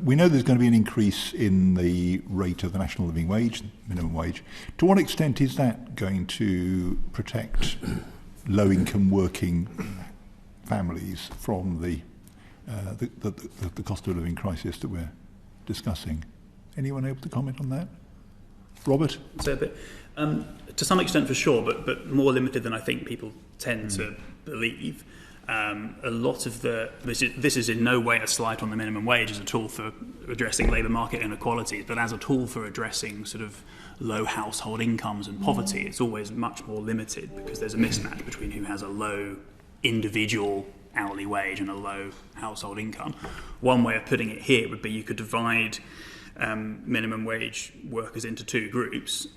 We know there's going to be an increase in the rate of the national living wage, minimum wage. To what extent is that going to protect low-income working families from the cost of living crisis that we're discussing? Anyone able to comment on that? Robert? So a bit, to some extent for sure, but more limited than I think people tend to believe. A lot of this is in no way a slight on the minimum wage as a tool for addressing labour market inequalities, but as a tool for addressing sort of low household incomes and poverty, it's always much more limited because there's a mismatch between who has a low individual hourly wage and a low household income. One way of putting it here would be you could divide minimum wage workers into two groups.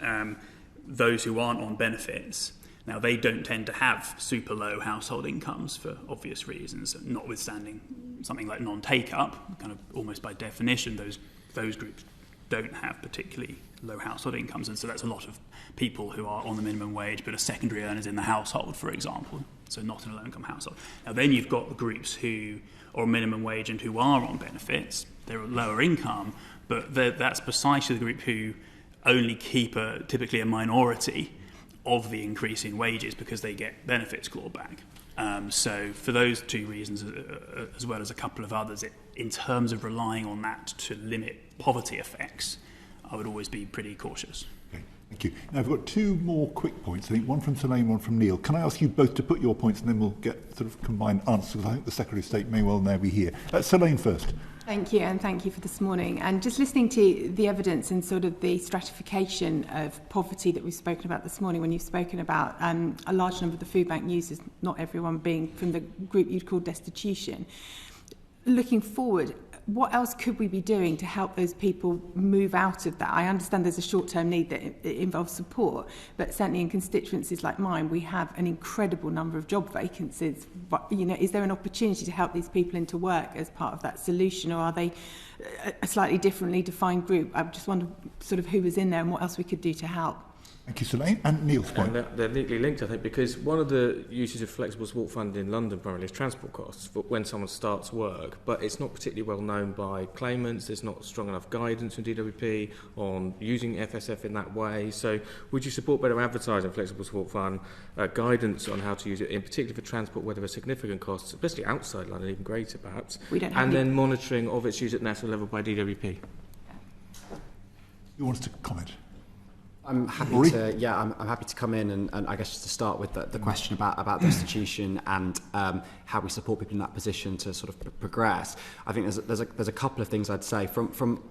Those who aren't on benefits. Now, they don't tend to have super low household incomes for obvious reasons, notwithstanding something like non-take-up, kind of almost by definition, those groups don't have particularly low household incomes, and so that's a lot of people who are on the minimum wage but are secondary earners in the household, for example, so not in a low-income household. Now, then you've got the groups who are on minimum wage and who are on benefits. They're at lower income, but that's precisely the group who only keep typically a minority of the increase in wages because they get benefits clawed back. So for those two reasons, as well as a couple of others, in terms of relying on that to limit poverty effects, I would always be pretty cautious. Okay, thank you. Now I've got two more quick points. I think one from Selene, one from Neil. Can I ask you both to put your points and then we'll get sort of combined answers? I think the Secretary of State may well now be here. Selene first. Thank you, and thank you for this morning. And just listening to the evidence and sort of the stratification of poverty that we've spoken about this morning, when you've spoken about a large number of the food bank users, not everyone being from the group you'd call destitution. Looking forward, what else could we be doing to help those people move out of that? I understand there's a short-term need that involves support, but certainly in constituencies like mine, we have an incredible number of job vacancies. But, is there an opportunity to help these people into work as part of that solution, or are they a slightly differently defined group? I just wonder sort of who was in there and what else we could do to help. Thank you, Selene. And Neil's point. And they're neatly linked, I think, because one of the uses of flexible support fund in London primarily is transport costs for when someone starts work, but it's not particularly well known by claimants. There's not strong enough guidance from DWP on using FSF in that way. So would you support better advertising flexible support fund, guidance on how to use it, in particular for transport where there are significant costs, especially outside London, even greater perhaps, and then monitoring of its use at national level by DWP? Who wants to comment? I'm happy to, I'm happy to come in and I guess just to start with the question about destitution and how we support people in that position to sort of progress. I think there's a couple of things I'd say from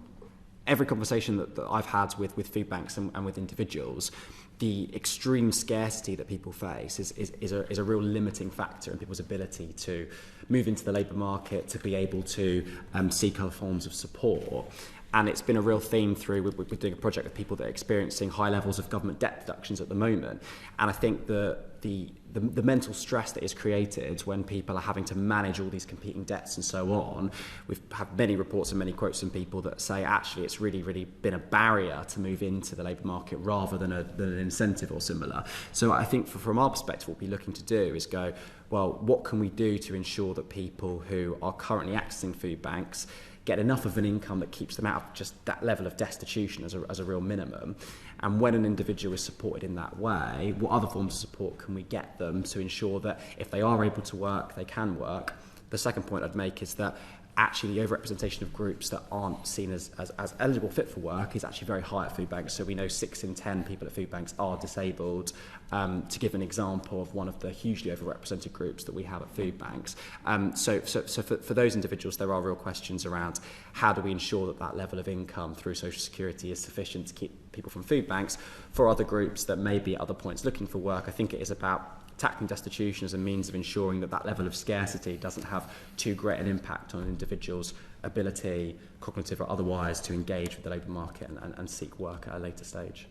every conversation that I've had with food banks and with individuals. The extreme scarcity that people face is a real limiting factor in people's ability to move into the labour market, to be able to seek other forms of support. And it's been a real theme through, we're doing a project with people that are experiencing high levels of government debt deductions at the moment. And I think the mental stress that is created when people are having to manage all these competing debts and so on, we've had many reports and many quotes from people that say actually it's really, really been a barrier to move into the labour market rather than an incentive or similar. So I think from our perspective, what we're looking to do is go, well, what can we do to ensure that people who are currently accessing food banks get enough of an income that keeps them out of just that level of destitution as a real minimum. And when an individual is supported in that way, what other forms of support can we get them to ensure that if they are able to work, they can work? The second point I'd make is that actually the overrepresentation of groups that aren't seen as eligible fit for work is actually very high at food banks. So we know 6 in 10 people at food banks are disabled. To give an example of one of the hugely overrepresented groups that we have at food banks. So for those individuals, there are real questions around how do we ensure that level of income through social security is sufficient to keep people from food banks. For other groups that may be at other points looking for work, I think it is about tackling destitution as a means of ensuring that level of scarcity doesn't have too great an impact on an individual's ability, cognitive or otherwise, to engage with the labour market and seek work at a later stage.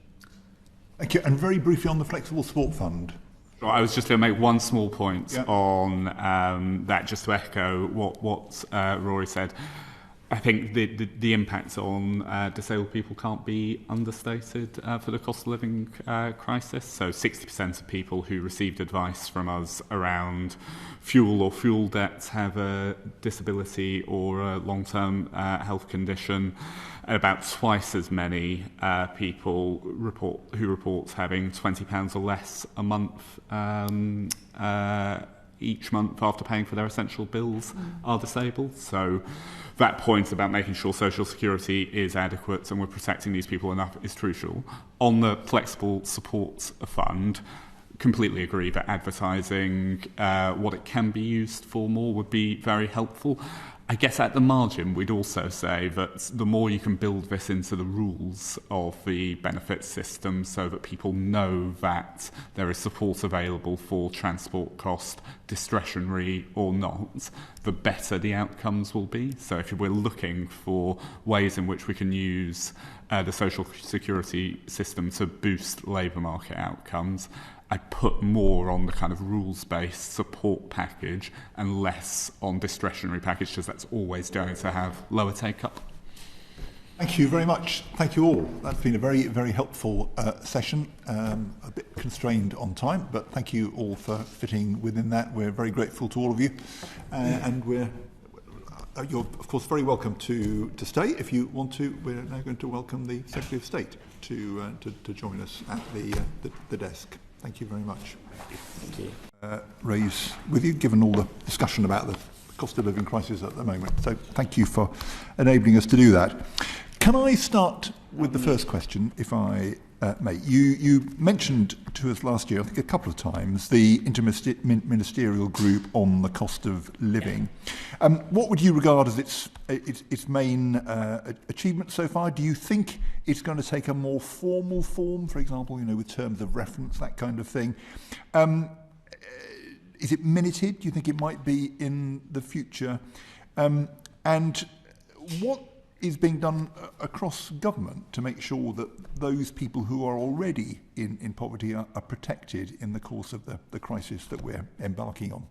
Thank you. And very briefly on the Flexible Support Fund. Well, I was just going to make one small point on that, just to echo what Rory said. I think the impact on disabled people can't be understated for the cost of living crisis. So 60% of people who received advice from us around fuel or fuel debts have a disability or a long-term health condition. About twice as many people who report having £20 or less a month each month after paying for their essential bills are disabled. So that point about making sure social security is adequate and we're protecting these people enough is crucial. On the flexible support fund, completely agree that advertising what it can be used for more would be very helpful. I guess at the margin, we'd also say that the more you can build this into the rules of the benefits system so that people know that there is support available for transport cost, discretionary or not, the better the outcomes will be. So if we're looking for ways in which we can use the social security system to boost labour market outcomes, I put more on the kind of rules-based support package and less on discretionary package, because that's always going to have lower take-up. Thank you very much. Thank you all. That's been a very, very helpful session. A bit constrained on time, but thank you all for fitting within that. We're very grateful to all of you. And you're, of course, very welcome to stay if you want to. We're now going to welcome the Secretary of State. to join us at the desk. Thank you very much. Thank you. Raise with you, given all the discussion about the cost of living crisis at the moment. So thank you for enabling us to do that. Can I start with the first question, if I may? You mentioned to us last year, I think a couple of times, the interministerial group on the cost of living. What would you regard as its main achievement so far? Do you think it's going to take a more formal form, for example, with terms of reference, that kind of thing? Is it minuted? Do you think it might be in the future? And what is being done across government to make sure that those people who are already in poverty are protected in the course of the crisis that we're embarking on?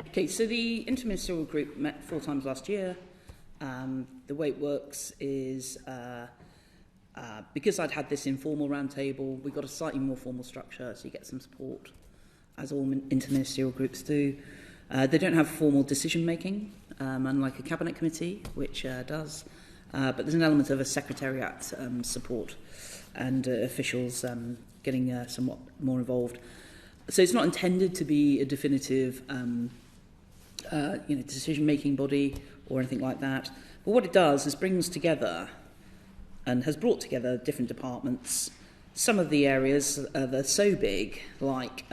Okay, so the interministerial group met 4 times last year. The way it works is because I'd had this informal roundtable, we got a slightly more formal structure, so you get some support, as all interministerial groups do. They don't have formal decision-making, unlike a cabinet committee, which does. But there's an element of a secretariat support and officials getting somewhat more involved. So it's not intended to be a definitive decision-making body or anything like that. But what it does is brings together and has brought together different departments. Some of the areas that are so big, like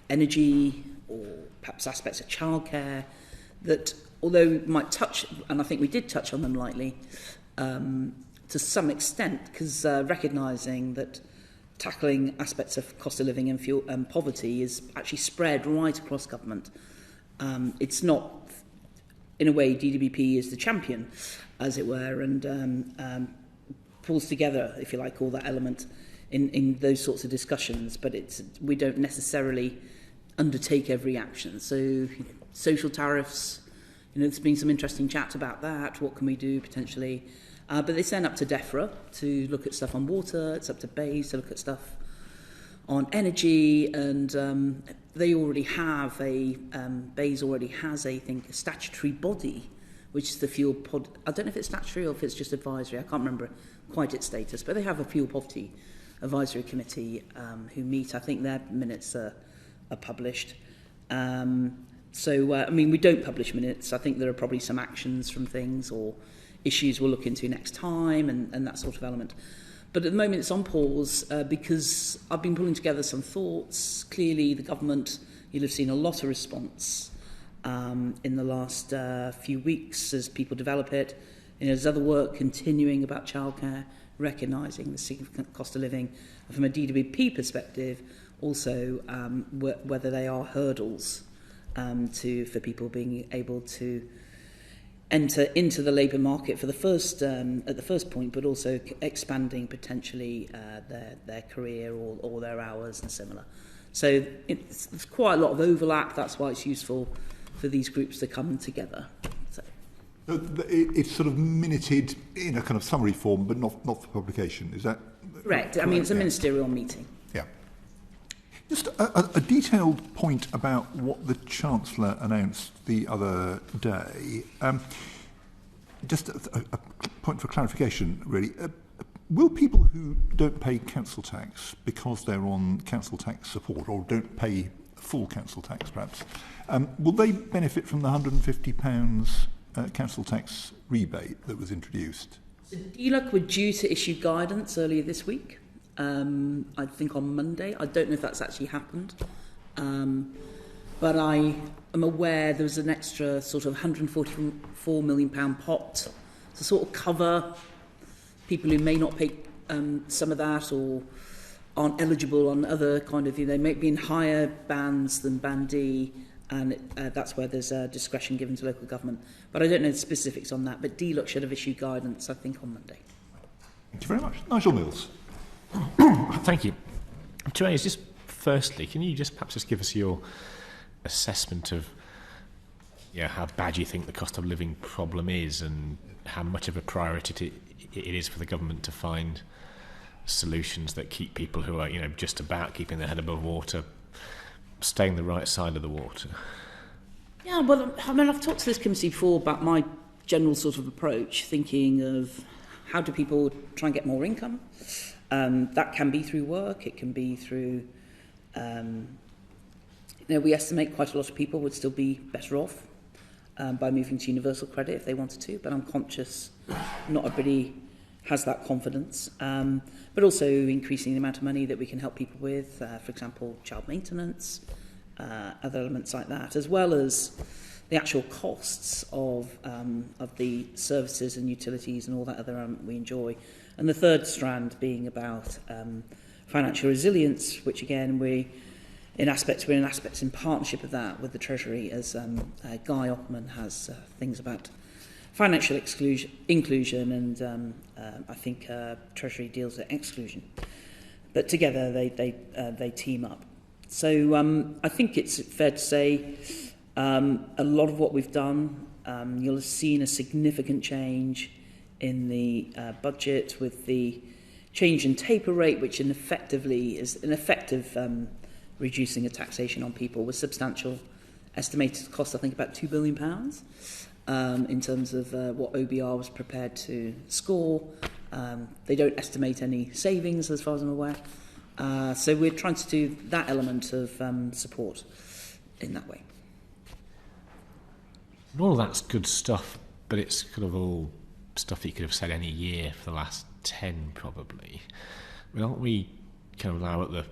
energy or perhaps aspects of childcare, that although we might touch, and I think we did touch on them lightly, to some extent, because recognising that tackling aspects of cost of living and fuel and poverty is actually spread right across government. It's not, in a way, DWP is the champion, as it were, and pulls together, if you like, all that element in those sorts of discussions, but we don't necessarily undertake every action. So social tariffs, there's been some interesting chat about that. What can we do potentially? But they send up to DEFRA to look at stuff on water. It's up to BEIS to look at stuff on energy, and they already have BEIS already has a statutory body, which is the fuel pod. I don't know if it's statutory or if it's just advisory. I can't remember quite its status, but they have a fuel poverty advisory committee who meet. I think their minutes are published. We don't publish minutes. I think there are probably some actions from things or issues we'll look into next time and that sort of element. But at the moment it's on pause because I've been pulling together some thoughts. Clearly the government, you'll have seen a lot of response in the last few weeks as people develop it. There's other work continuing about childcare, recognising the significant cost of living. And from a DWP perspective, also whether they are hurdles for people being able to enter into the labour market for the first at the first point, but also expanding potentially their career or their hours and similar. So there's quite a lot of overlap. That's why it's useful for these groups to come together. So it's sort of minuted in a kind of summary form, but not for publication. Is that correct? I mean, it's a ministerial meeting. Yeah. Just a detailed point about what the Chancellor announced the other day. Just a point for clarification, really. Will people who don't pay council tax because they're on council tax support or don't pay full council tax, perhaps, will they benefit from the £150 council tax rebate that was introduced? So DLUC were due to issue guidance earlier this week. I think on Monday. I don't know if that's actually happened. But I am aware there was an extra sort of £144 million pot to sort of cover people who may not pay some of that or aren't eligible on other kind of, they may be in higher bands than Band D, and that's where there's discretion given to local government. But I don't know the specifics on that, but DLUC should have issued guidance, I think, on Monday. Thank you very much. Nigel Mills. Thank you. Thérèse, just firstly, can you just perhaps just give us your assessment of how bad you think the cost of living problem is and how much of a priority it is for the government to find solutions that keep people who are just about keeping their head above water staying the right side of the water? Yeah, well, I mean, I've talked to this committee before about my general sort of approach, thinking of how do people try and get more income? That can be through work, it can be through, we estimate quite a lot of people would still be better off by moving to universal credit if they wanted to, but I'm conscious not everybody has that confidence. But also increasing the amount of money that we can help people with, for example, child maintenance, other elements like that, as well as the actual costs of the services and utilities and all that other we enjoy. And the third strand being about financial resilience, which again we're in aspects in partnership of that with the Treasury, as Guy Oppmann has things about financial inclusion, and I think Treasury deals with exclusion. But together they team up. So I think it's fair to say a lot of what we've done, you'll have seen a significant change in the budget with the change in taper rate, which effectively is an effective reducing of taxation on people with substantial estimated cost, I think about £2 billion in terms of what OBR was prepared to score. They don't estimate any savings as far as I'm aware. So we're trying to do that element of support in that way. All of that's good stuff, but it's kind of all stuff that you could have said any year for the last 10 probably. I mean, aren't we kind of now at the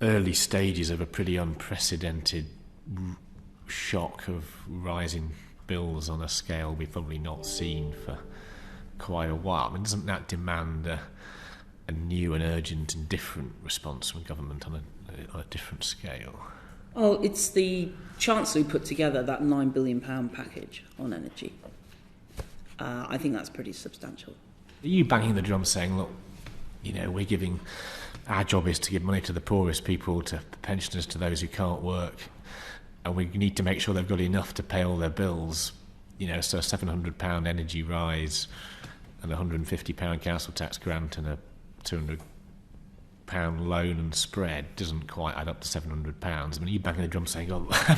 early stages of a pretty unprecedented shock of rising bills on a scale we've probably not seen for quite a while? I mean, doesn't that demand a new and urgent and different response from government on a different scale? Well, it's the Chancellor who put together that £9 billion package on energy. I think that's pretty substantial. Are you banging the drum saying, look, we're giving, our job is to give money to the poorest people, to pensioners, to those who can't work, and we need to make sure they've got enough to pay all their bills, so a £700 energy rise and a £150 council tax grant and a £200 loan and spread doesn't quite add up to £700. I mean, are you banging the drum saying,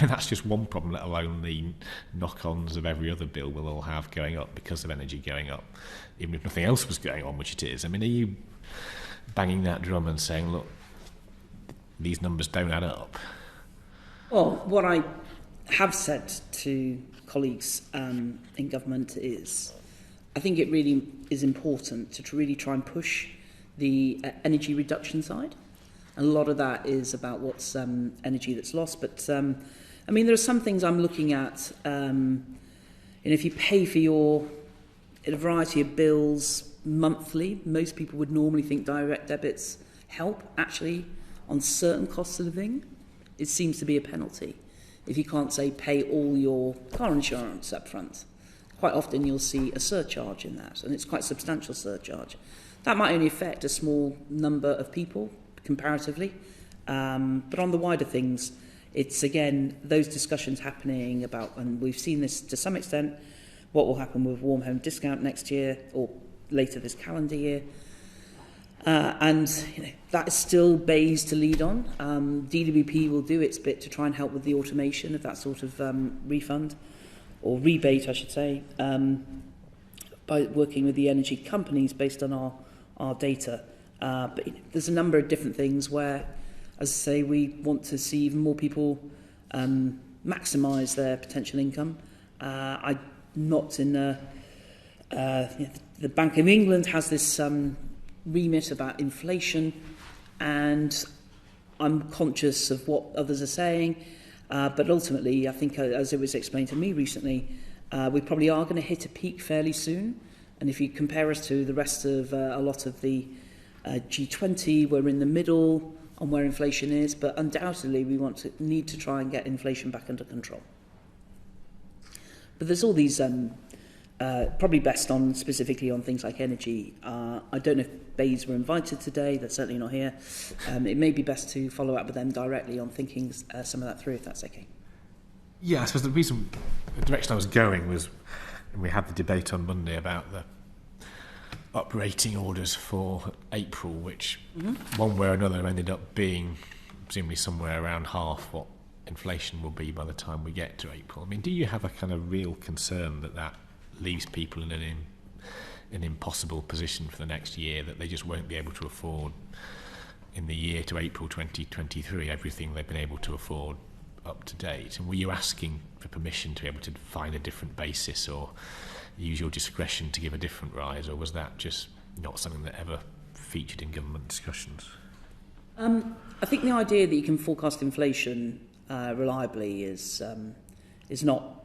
that's just one problem, let alone the knock-ons of every other bill we'll all have going up because of energy going up, even if nothing else was going on, which it is? I mean, are you banging that drum and saying, look, these numbers don't add up? Well, what I have said to colleagues in government is I think it really is important to really try and push the energy reduction side. A lot of that is about what's energy that's lost. But, I mean, there are some things I'm looking at. If you pay for a variety of bills monthly, most people would normally think direct debits help. Actually, on certain costs of living, it seems to be a penalty. If you can't, say, pay all your car insurance up front, quite often you'll see a surcharge in that, and it's quite a substantial surcharge. That might only affect a small number of people comparatively, but on the wider things, it's again those discussions happening about, and we've seen this to some extent, what will happen with warm home discount next year or later this calendar year, and that is still BEIS to lead on. DWP will do its bit to try and help with the automation of that sort of refund or rebate, I should say, by working with the energy companies based on our data. But there's a number of different things where, as I say, we want to see even more people maximise their potential income. I'm not in the Bank of England has this remit about inflation, and I'm conscious of what others are saying, but ultimately I think, as it was explained to me recently, we probably are going to hit a peak fairly soon. And if you compare us to the rest of a lot of the G20, we're in the middle on where inflation is, but undoubtedly we need to try and get inflation back under control. But there's all these, probably best on specifically on things like energy. I don't know if BEIS were invited today, they're certainly not here. It may be best to follow up with them directly on thinking some of that through, if that's okay. Yeah, I suppose the direction I was going was, and we had the debate on Monday about the uprating orders for April, which one way or another ended up being presumably somewhere around half what inflation will be by the time we get to April. I mean, do you have a kind of real concern that leaves people in an an impossible position for the next year, that they just won't be able to afford in the year to April 2023 everything they've been able to afford up to date? And were you asking for permission to be able to find a different basis or use your discretion to give a different rise, or was that just not something that ever featured in government discussions? I think the idea that you can forecast inflation reliably is not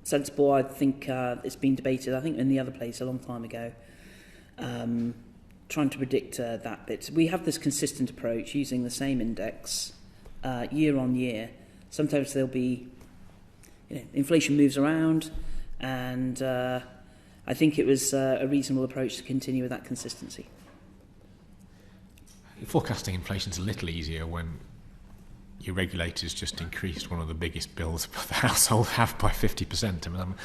sensible. I think it's been debated, I think, in the other place a long time ago, trying to predict that bit. We have this consistent approach using the same index year on year. Sometimes there'll be, inflation moves around, and I think it was a reasonable approach to continue with that consistency. Forecasting inflation is a little easier when your regulators just increased one of the biggest bills the household have by 50%. I mean, I'm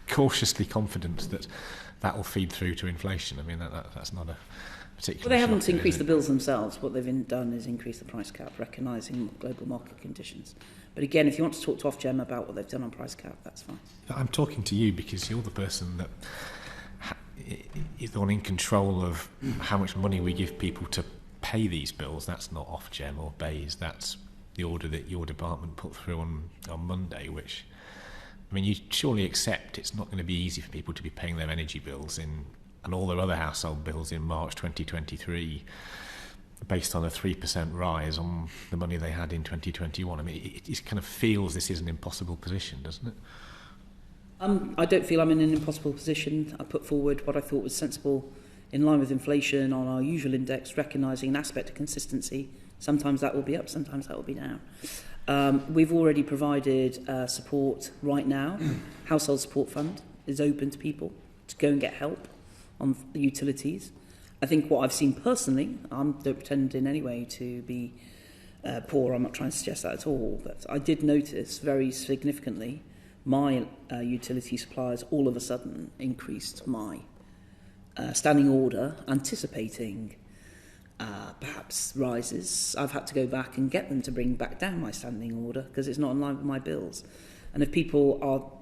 cautiously confident that that will feed through to inflation. I mean, that's not a particular. Well, they haven't increased the bills themselves. What they've done is increase the price cap, recognising global market conditions. But again, if you want to talk to Ofgem about what they've done on price cap, that's fine. I'm talking to you because you're the person that is the one in control of how much money we give people to pay these bills. That's not Ofgem or Bayes. That's the order that your department put through on Monday, which, I mean, you surely accept it's not going to be easy for people to be paying their energy bills and all their other household bills in March 2023 based on a 3% rise on the money they had in 2021. I mean, it kind of feels this is an impossible position, doesn't it? I don't feel I'm in an impossible position. I put forward what I thought was sensible in line with inflation on our usual index, recognising an aspect of consistency. Sometimes that will be up, sometimes that will be down. We've already provided support right now. Household Support Fund is open to people to go and get help on the utilities. I think what I've seen personally, I don't pretend in any way to be poor, I'm not trying to suggest that at all, but I did notice very significantly my utility suppliers all of a sudden increased my standing order, anticipating perhaps rises. I've had to go back and get them to bring back down my standing order because it's not in line with my bills. And if people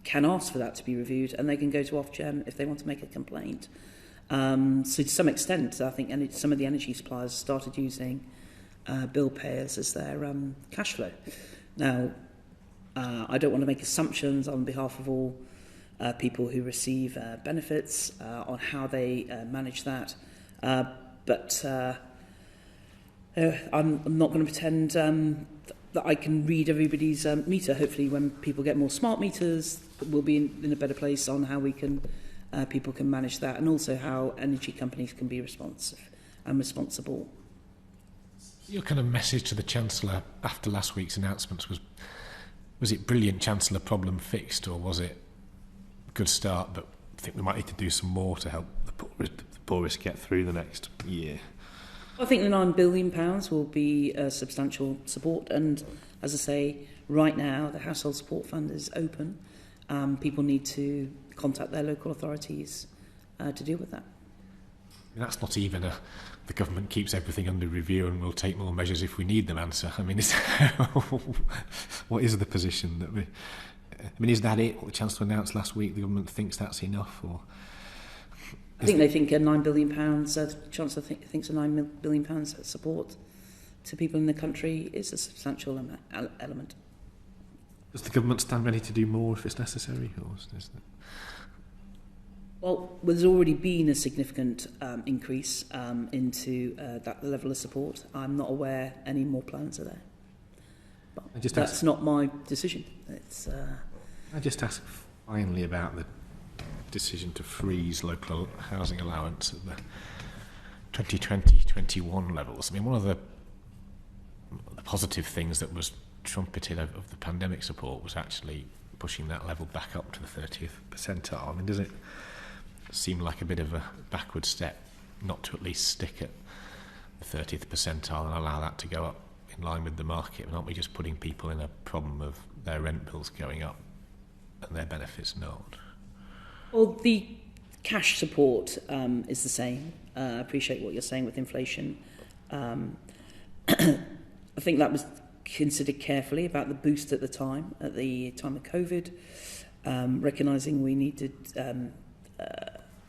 can ask for that to be reviewed, and they can go to Ofgem if they want to make a complaint. So to some extent, I think some of the energy suppliers started using bill payers as their cash flow. Now, I don't want to make assumptions on behalf of all people who receive benefits on how they manage that, but I'm not going to pretend that I can read everybody's meter. Hopefully when people get more smart meters, we'll be in a better place on how we can people can manage that, and also how energy companies can be responsive and responsible. Your kind of message to the Chancellor after last week's announcements was it brilliant, Chancellor, problem fixed, or was it good start, but I think we might need to do some more to help the poorest get through the next year? I think the £9 billion will be a substantial support, and as I say, right now the Household Support Fund is open. People need to contact their local authorities to deal with that. That's not even the government keeps everything under review and will take more measures if we need them answer. I mean, what is the position that we... I mean, is that it? What the Chancellor announced last week, the government thinks that's enough? Or I think they think £9 billion, the Chancellor thinks a £9 billion support to people in the country is a substantial element. Does the government stand ready to do more if it's necessary? Or is that... Well, there's already been a significant increase into that level of support. I'm not aware any more plans are there. But that's not my decision. It's. I just ask finally about the decision to freeze local housing allowance at the 2020-21 levels. I mean, one of the positive things that was trumpeted of the pandemic support was actually pushing that level back up to the 30th percentile. I mean, does it seem like a bit of a backward step not to at least stick at the 30th percentile and allow that to go up in line with the market? Aren't we just putting people in a problem of their rent bills going up and their benefits not? Well, the cash support is the same. I appreciate what you're saying with inflation. I think that was considered carefully about the boost at the time of COVID, recognising we needed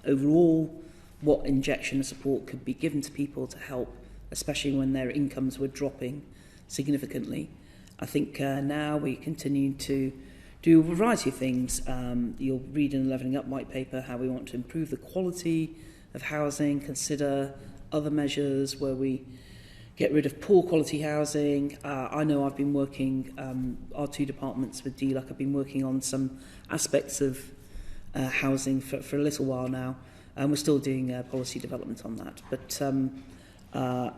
overall what injection of support could be given to people to help, especially when their incomes were dropping significantly. I think now we continue to do a variety of things. You'll read in the Levelling Up white paper how we want to improve the quality of housing, consider other measures where we get rid of poor quality housing. I know I've been working, our two departments with DLUC have been working on some aspects of housing for a little while now, and we're still doing policy development on that. But I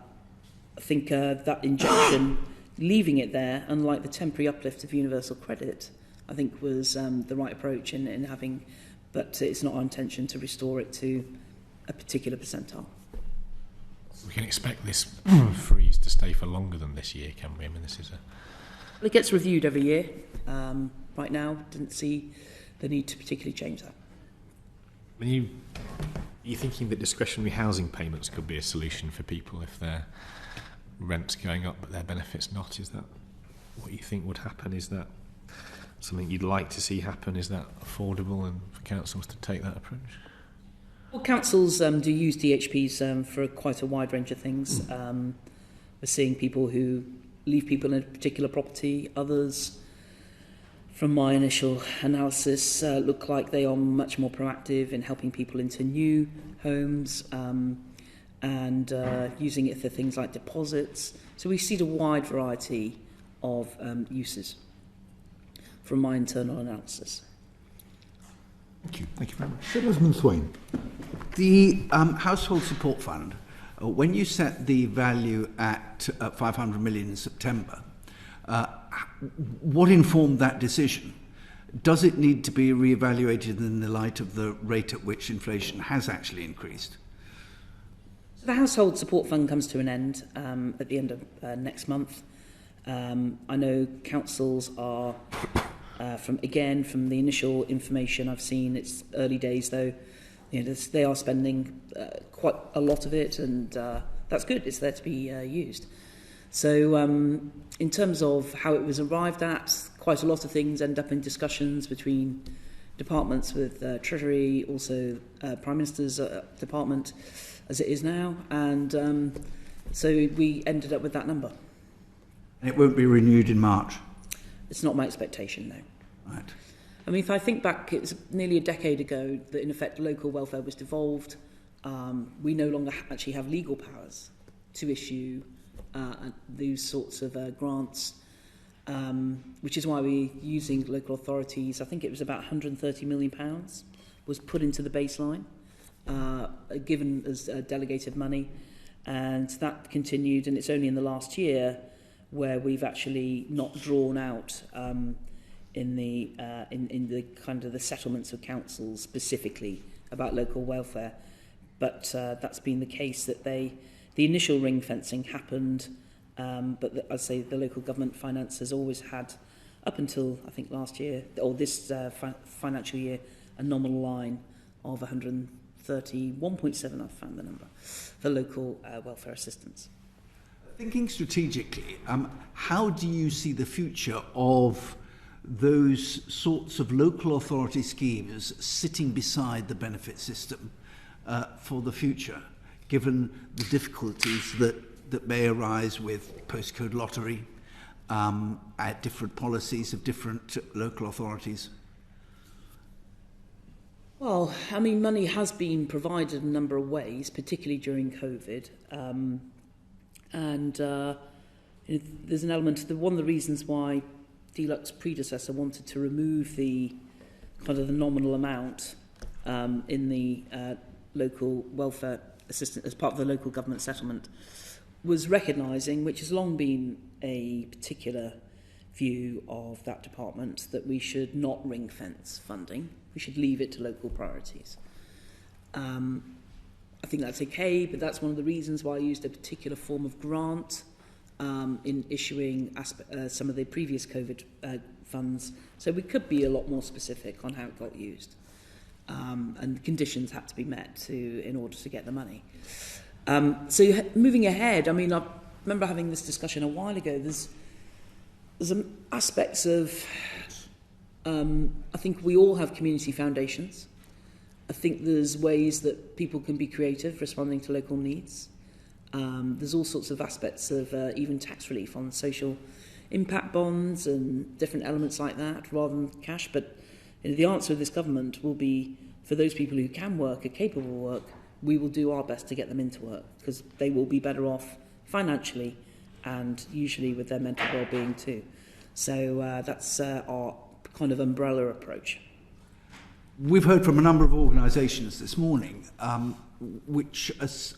think that injection, leaving it there, unlike the temporary uplift of universal credit, I think was the right approach in having, but it's not our intention to restore it to a particular percentile. We can expect this freeze to stay for longer than this year, can we? I mean, this is a... Well, it gets reviewed every year. Right now, didn't see the need to particularly change that. Are you thinking that discretionary housing payments could be a solution for people if their rent's going up but their benefits not? Is that what you think would happen? Is that something you'd like to see happen? Is that affordable and for councils to take that approach? Well, councils do use DHPs for quite a wide range of things. We're seeing people who leave people in a particular property. Others, from my initial analysis, look like they are much more proactive in helping people into new homes and using it for things like deposits. So we see a wide variety of uses from my internal analysis. Thank you. Thank you very much. Congressman Swain. The Household Support Fund, when you set the value at 500 million in September, what informed that decision? Does it need to be reevaluated in the light of the rate at which inflation has actually increased? So the Household Support Fund comes to an end at the end of next month. I know councils are, from the initial information I've seen, it's early days though, they are spending quite a lot of it, and that's good. It's there to be used. So in terms of how it was arrived at, quite a lot of things end up in discussions between departments with Treasury, also Prime Minister's department, as it is now, and so we ended up with that number. And it won't be renewed in March? It's not my expectation, no. Right. I mean, if I think back, it's nearly a decade ago that, in effect, local welfare was devolved. We no longer actually have legal powers to issue these sorts of grants, which is why we're using local authorities. I think it was about £130 million was put into the baseline, given as delegated money, and that continued, and it's only in the last year where we've actually not drawn out in the kind of the settlements of councils specifically about local welfare, but that's been the case that the initial ring fencing happened, but I'd say the local government finance has always had, up until I think last year or this financial year, a nominal line of 131.7. I've found the number for local welfare assistance. Thinking strategically, how do you see the future of those sorts of local authority schemes sitting beside the benefit system for the future, given the difficulties that may arise with postcode lottery, at different policies of different local authorities? Well, I mean, money has been provided in a number of ways, particularly during COVID. And there's an element, one of the reasons why DLUC's predecessor wanted to remove the kind of the nominal amount in the local welfare assistance as part of the local government settlement was recognising, which has long been a particular view of that department, that we should not ring fence funding. We should leave it to local priorities. I think that's okay, but that's one of the reasons why I used a particular form of grant in issuing some of the previous COVID funds. So we could be a lot more specific on how it got used. And conditions had to be met in order to get the money. So moving ahead, I mean, I remember having this discussion a while ago. There's aspects of, I think we all have community foundations. I think there's ways that people can be creative responding to local needs. There's all sorts of aspects of even tax relief on social impact bonds and different elements like that rather than cash. But the answer of this government will be, for those people who can work, are capable of work, we will do our best to get them into work because they will be better off financially and usually with their mental well-being too. So that's our kind of umbrella approach. We've heard from a number of organisations this morning which,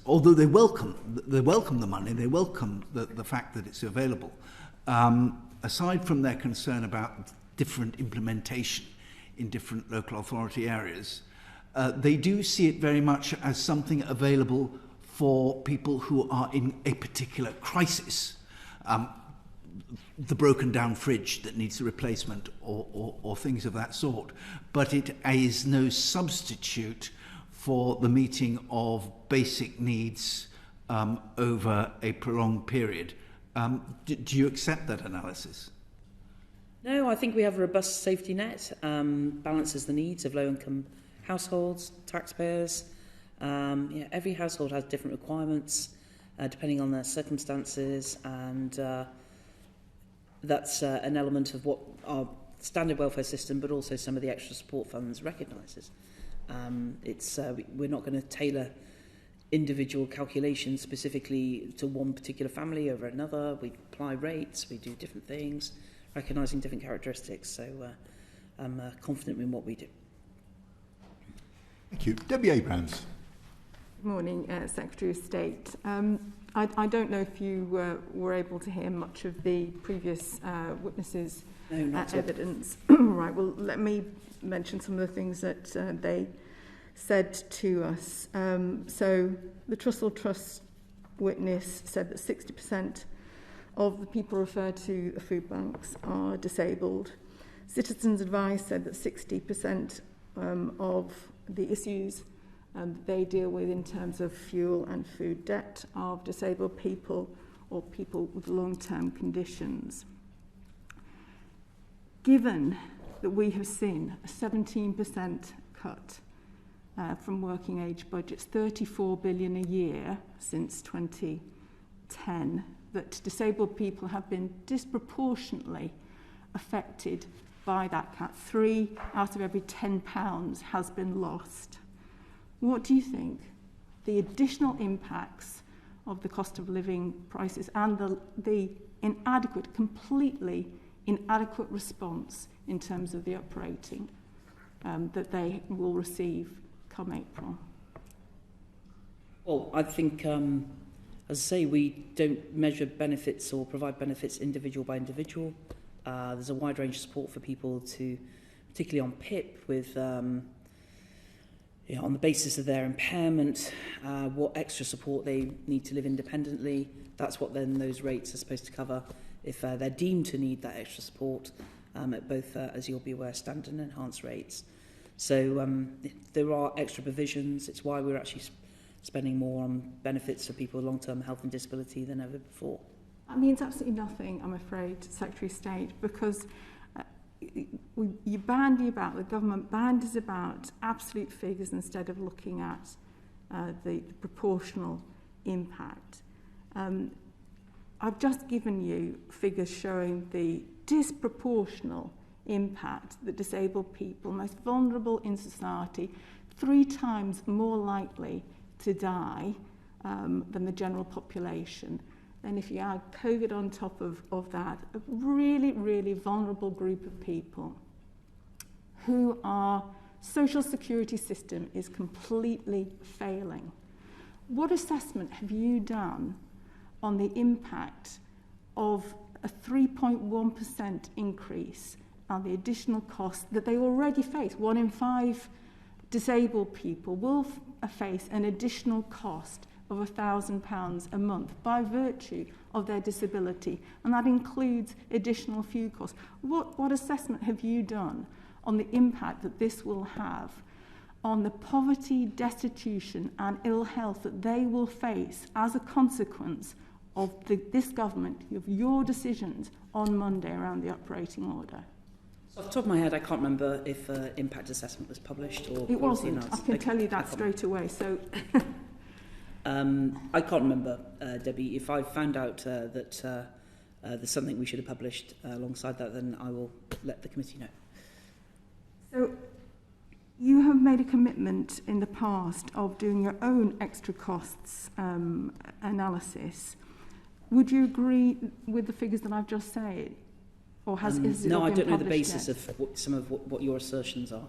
although they welcome the money, they welcome the fact that it's available, aside from their concern about different implementation in different local authority areas, they do see it very much as something available for people who are in a particular crisis. The broken down fridge that needs a replacement or things of that sort. But it is no substitute for the meeting of basic needs over a prolonged period. Do you accept that analysis? No, I think we have a robust safety net, balances the needs of low-income households, taxpayers. Every household has different requirements depending on their circumstances, and that's an element of what our standard welfare system, but also some of the extra support funds recognises. We're not going to tailor individual calculations specifically to one particular family over another. We apply rates, we do different things, recognising different characteristics. So I'm confident in what we do. Thank you. Debbie Abrams. Good morning, Secretary of State. I don't know if you were able to hear much of the previous witnesses' evidence. Right, well, let me mention some of the things that they said to us. So the Trussell Trust witness said that 60% of the people referred to the food banks are disabled. Citizens Advice said that 60% of the issues they deal with in terms of fuel and food debt of disabled people or people with long-term conditions. Given that we have seen a 17% cut from working age budgets, 34 billion a year since 2010, that disabled people have been disproportionately affected by that cut. 3 out of every £10 has been lost. What do you think the additional impacts of the cost of living prices and the completely inadequate response in terms of the uprating that they will receive come April? Well, I think, as I say, we don't measure benefits or provide benefits individual by individual. There's a wide range of support for people to, particularly on PIP, with on the basis of their impairment, what extra support they need to live independently. That's what then those rates are supposed to cover if they're deemed to need that extra support at both, as you'll be aware, standard and enhanced rates. So there are extra provisions. It's why we're actually spending more on benefits for people with long-term health and disability than ever before. That means absolutely nothing, I'm afraid, Secretary of State, because you bandy about, the government bandies about absolute figures instead of looking at the proportional impact. I've just given you figures showing the disproportional impact that disabled people, most vulnerable in society, 3 times more likely to die than the general population. Then if you add COVID on top of that, a really, really vulnerable group of people who our social security system is completely failing. What assessment have you done on the impact of a 3.1% increase and the additional cost that they already face? 1 in 5 disabled people will face an additional cost of £1,000 a month by virtue of their disability, and that includes additional fuel costs. What assessment have you done on the impact that this will have on the poverty, destitution and ill health that they will face as a consequence of this government, of your decisions on Monday around the uprating order? Off the top of my head, I can't remember if impact assessment was published or it wasn't. Analysis. I can tell you that straight away. So, I can't remember, Debbie. If I found out that there's something we should have published alongside that, then I will let the committee know. So, you have made a commitment in the past of doing your own extra costs analysis. Would you agree with the figures that I've just said? Or has it no, not I been don't know the published basis yet? of some of what your assertions are.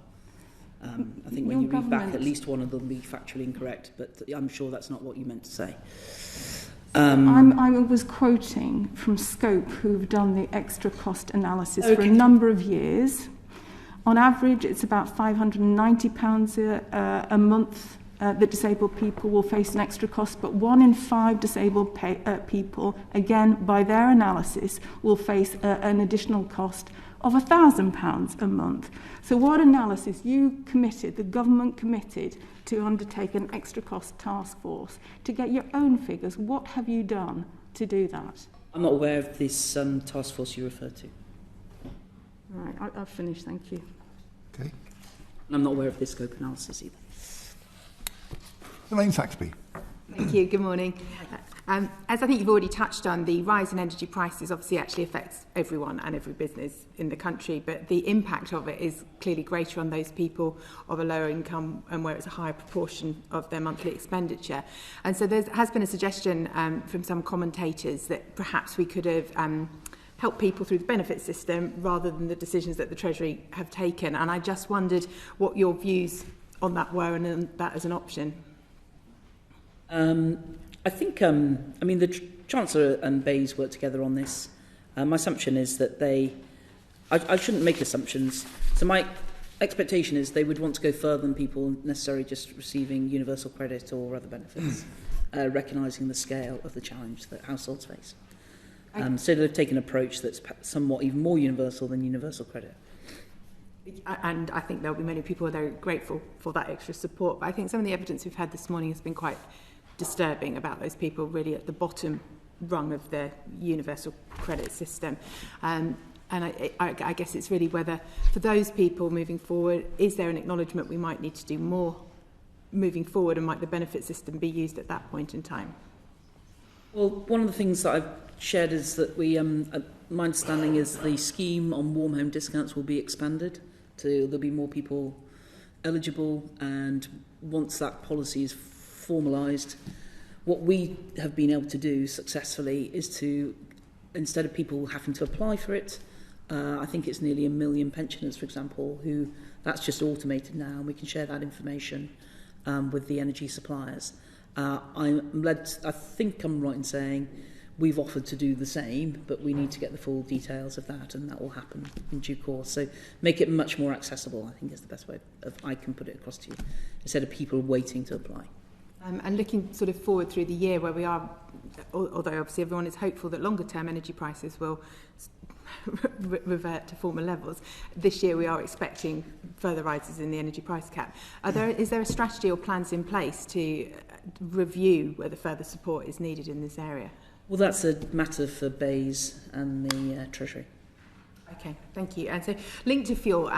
I think when you read back, at least one of them will be factually incorrect, but I'm sure that's not what you meant to say. I was quoting from Scope, who've done the extra cost analysis for a number of years. On average, it's about £590 a month that disabled people will face an extra cost, but 1 in 5 disabled people, again, by their analysis, will face an additional cost of £1,000 a month. So what analysis you committed, the government committed, to undertake an extra cost task force to get your own figures? What have you done to do that? I'm not aware of this task force you referred to. Right, I've finished, thank you. Okay. And I'm not aware of this scope analysis either. Elaine Saxby. Thank you. Good morning. As I think you've already touched on, the rise in energy prices obviously actually affects everyone and every business in the country, but the impact of it is clearly greater on those people of a lower income and where it's a higher proportion of their monthly expenditure. And so there has been a suggestion from some commentators that perhaps we could have helped people through the benefit system rather than the decisions that the Treasury have taken. And I just wondered what your views on that were and that as an option. I think, the Chancellor and Bayes worked together on this. My assumption is that I shouldn't make assumptions. So my expectation is they would want to go further than people necessarily just receiving universal credit or other benefits, recognising the scale of the challenge that households face. So they've taken an approach that's somewhat even more universal than universal credit. And I think there'll be many people who are very grateful for that extra support. But I think some of the evidence we've had this morning has been quite disturbing about those people really at the bottom rung of the universal credit system. And I guess it's really whether, for those people moving forward, is there an acknowledgement we might need to do more moving forward, and might the benefit system be used at that point in time? Well, one of the things that I've shared is that my understanding is the scheme on warm home discounts will be expanded to there'll be more people eligible, and once that policy is formalised, what we have been able to do successfully is to, instead of people having to apply for it, I think it's nearly 1 million pensioners, for example, who that's just automated now, and we can share that information with the energy suppliers. I think I'm right in saying we've offered to do the same, but we need to get the full details of that, and that will happen in due course. So make it much more accessible, I think is the best way I can put it across to you, instead of people waiting to apply. And looking sort of forward through the year where we are, although obviously everyone is hopeful that longer term energy prices will revert to former levels, this year we are expecting further rises in the energy price cap. Is there a strategy or plans in place to review whether further support is needed in this area? Well, that's a matter for Bayes and the Treasury. Okay, thank you. And so, linked to fuel,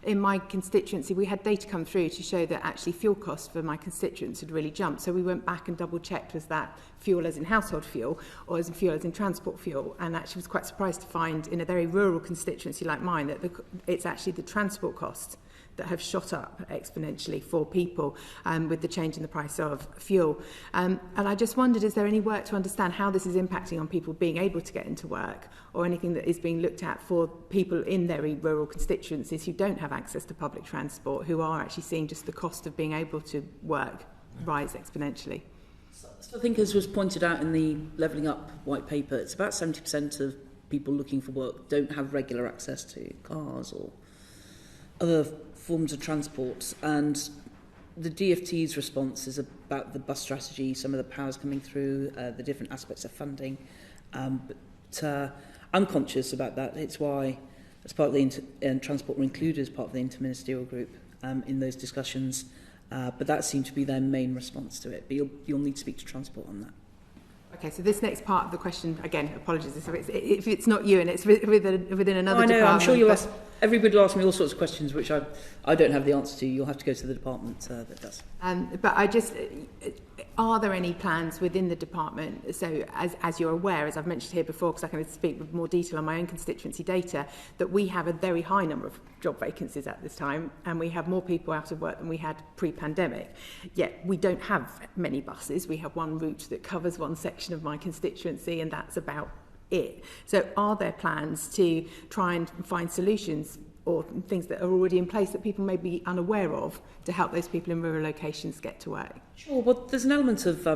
in my constituency, we had data come through to show that actually fuel costs for my constituents had really jumped. So we went back and double-checked, was that fuel as in household fuel or as in fuel as in transport fuel? And actually was quite surprised to find in a very rural constituency like mine that it's actually the transport costs that have shot up exponentially for people with the change in the price of fuel. And I just wondered, is there any work to understand how this is impacting on people being able to get into work, or anything that is being looked at for people in very rural constituencies who don't have access to public transport, who are actually seeing just the cost of being able to work rise exponentially? So I think, as was pointed out in the Levelling Up white paper, it's about 70% of people looking for work don't have regular access to cars or other forms of transport, and the DfT's response is about the bus strategy, some of the powers coming through, the different aspects of funding, but I'm conscious about that. It's why, as part of the transport, we're included as part of the interministerial group in those discussions, but that seemed to be their main response to it, but you'll need to speak to transport on that. Okay, so this next part of the question, again, apologies if it's not you and it's within another department. I'm sure you'll ask everybody will ask me all sorts of questions which I don't have the answer to. You'll have to go to the department that does. But I just, are there any plans within the department, so as you're aware, as I've mentioned here before, because I can speak with more detail on my own constituency data, that we have a very high number of job vacancies at this time, and we have more people out of work than we had pre-pandemic. Yet we don't have many buses. We have one route that covers one section of my constituency, and that's about it. So are there plans to try and find solutions or things that are already in place that people may be unaware of to help those people in rural locations get to work? Sure. Well, there's an element of,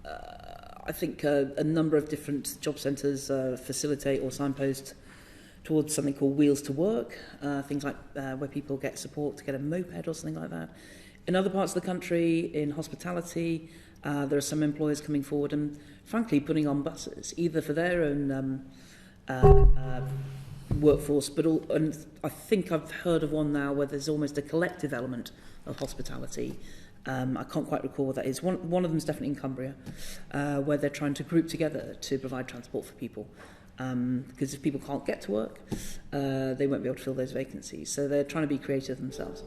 I think, a number of different job centres facilitate or signpost towards something called Wheels to Work, things like where people get support to get a moped or something like that. In other parts of the country, in hospitality, there are some employers coming forward and, frankly, putting on buses, either for their own workforce, and I think I've heard of one now where there's almost a collective element of hospitality. I can't quite recall what that is. One of them is definitely in Cumbria, where they're trying to group together to provide transport for people. Because if people can't get to work, they won't be able to fill those vacancies. So they're trying to be creative themselves.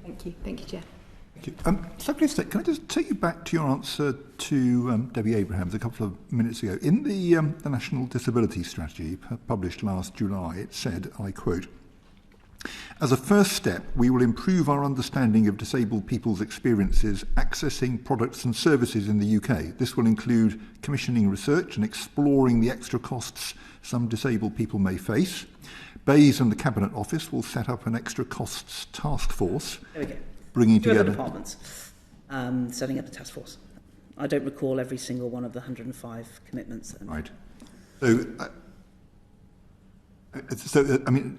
Thank you. Thank you, Chair. Thank you. Secretary of State, can I just take you back to your answer to Debbie Abrahams a couple of minutes ago? In the National Disability Strategy published last July, it said, I quote, "As a first step, we will improve our understanding of disabled people's experiences accessing products and services in the UK. This will include commissioning research and exploring the extra costs some disabled people may face. Bays and the Cabinet Office will set up an extra costs task force." There we go. Bringing Two together other departments setting up a task force. I don't recall every single one of the 105 commitments. Right. So, I mean,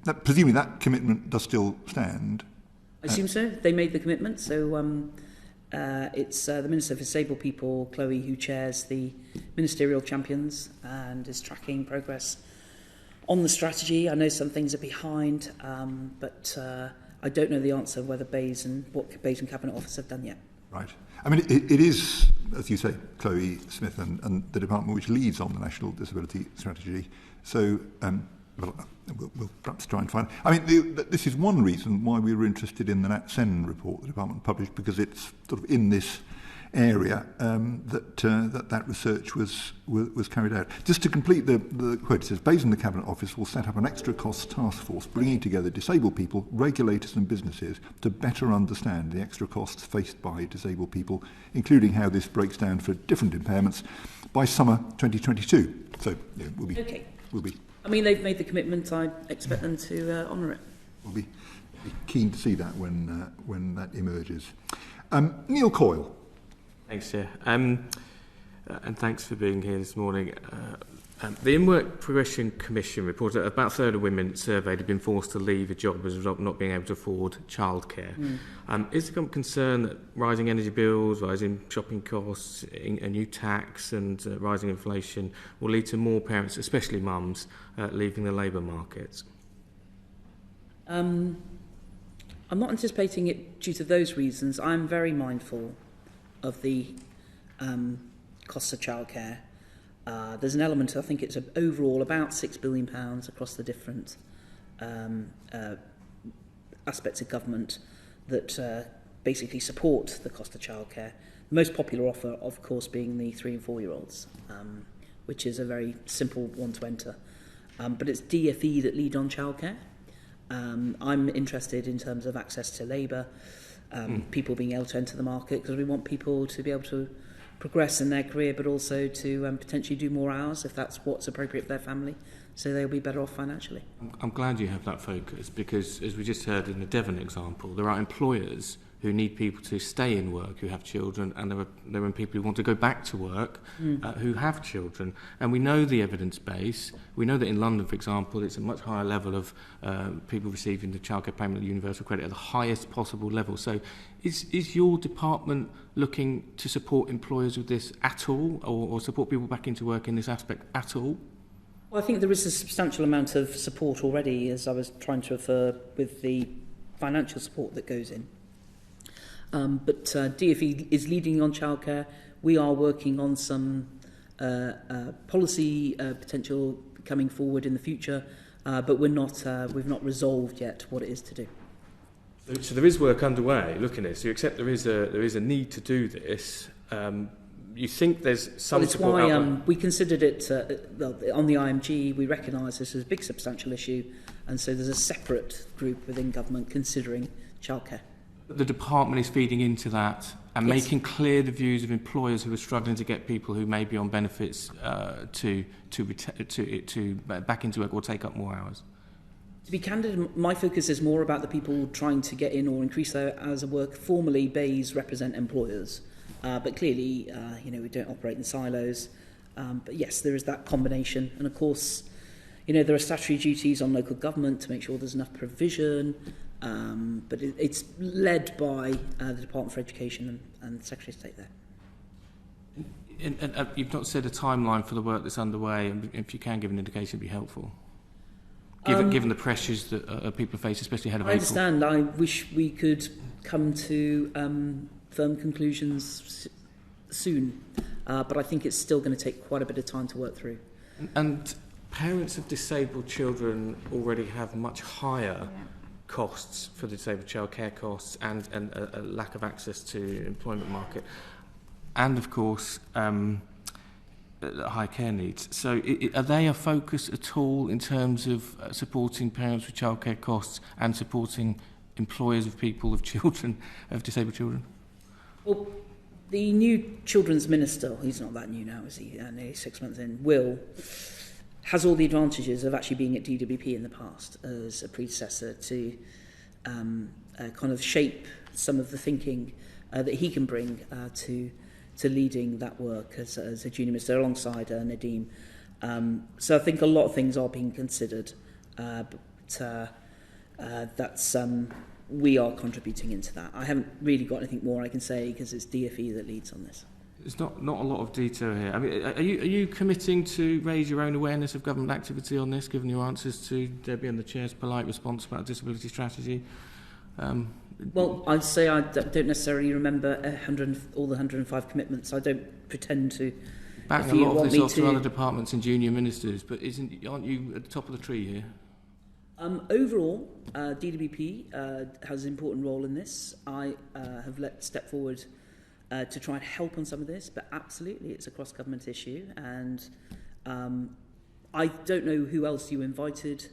presumably that commitment does still stand. I assume so. They made the commitment. So it's the Minister for Disabled People, Chloe, who chairs the Ministerial Champions and is tracking progress on the strategy. I know some things are behind, but I don't know the answer of whether Bays and Cabinet Office have done yet. Right. I mean, it is, as you say, Chloe Smith and the department which leads on the National Disability Strategy. So we'll perhaps try and find... I mean, this is one reason why we were interested in the NatSen report the department published, because it's sort of in this area that research was carried out. Just to complete the quote, it says, "Bays and the Cabinet Office will set up an extra cost task force bringing together disabled people, regulators and businesses to better understand the extra costs faced by disabled people, including how this breaks down for different impairments by summer 2022. So yeah, we'll be. I mean, they've made the commitment. I expect them to honour it. We'll be keen to see that when that emerges. Neil Coyle. Thanks, Chair. And thanks for being here this morning. The In-Work Progression Commission reported that about a third of women surveyed had been forced to leave a job as a result of not being able to afford childcare. Is the government concerned that rising energy bills, rising shopping costs, a new tax and rising inflation will lead to more parents, especially mums, leaving the labour market? I'm not anticipating it due to those reasons. I'm very mindful of the costs of childcare. There's an element, I think it's overall about £6 billion across the different aspects of government that basically support the cost of childcare. The most popular offer, of course, being the 3 and 4 year olds, which is a very simple one to enter. But it's DFE that lead on childcare. I'm interested in terms of access to labour, people being able to enter the market, because we want people to be able to progress in their career, but also to potentially do more hours if that's what's appropriate for their family, so they'll be better off financially. I'm glad you have that focus, because as we just heard in the Devon example, there are employers who need people to stay in work who have children, and there are people who want to go back to work who have children. And we know the evidence base. We know that in London, for example, it's a much higher level of people receiving the childcare payment universal credit at the highest possible level. So is your department looking to support employers with this at all, or support people back into work in this aspect at all? Well, I think there is a substantial amount of support already, as I was trying to refer, with the financial support that goes in. But DFE is leading on childcare. We are working on some policy potential coming forward in the future but we've not resolved yet what it is to do. So there is work underway looking at it. So you accept there is a need to do this. You think there's some support? Well, it's why we considered it on the IMG. We recognise this as a big substantial issue, and so there's a separate group within government considering childcare. The department is feeding into that and Yes. making clear the views of employers who are struggling to get people who may be on benefits to back into work or take up more hours. To be candid, my focus is more about the people trying to get in or increase their hours of work. Formally, BAYs represent employers, but clearly, we don't operate in silos. But yes, there is that combination, and of course, there are statutory duties on local government to make sure there's enough provision. But it's led by the Department for Education and the Secretary of State there. And you've not said a timeline for the work that's underway, and if you can give an indication, it'd be helpful. Given the pressures that people face, especially ahead of April. I understand. I wish we could come to firm conclusions soon, but I think it's still going to take quite a bit of time to work through. And parents of disabled children already have much higher costs for the disabled childcare costs and a lack of access to the employment market, and of course high care needs. So are they a focus at all in terms of supporting parents with childcare costs and supporting employers of people of children, of disabled children? Well, the new children's minister, he's not that new now, is he? Nearly 6 months in, Weal, has all the advantages of actually being at DWP in the past as a predecessor to kind of shape some of the thinking that he can bring to leading that work as a junior minister alongside Nadine. So I think a lot of things are being considered, but we are contributing into that. I haven't really got anything more I can say because it's DFE that leads on this. There's not a lot of detail here. I mean, are you committing to raise your own awareness of government activity on this, given your answers to Debbie and the Chair's polite response about disability strategy? Well, I'd say I don't necessarily remember all the 105 commitments. I don't pretend to. Backing a lot of this off to other departments and junior ministers, but aren't you at the top of the tree here? Overall, DWP has an important role in this. I have stepped forward to try and help on some of this, but absolutely it's a cross-government issue, and I don't know who else you invited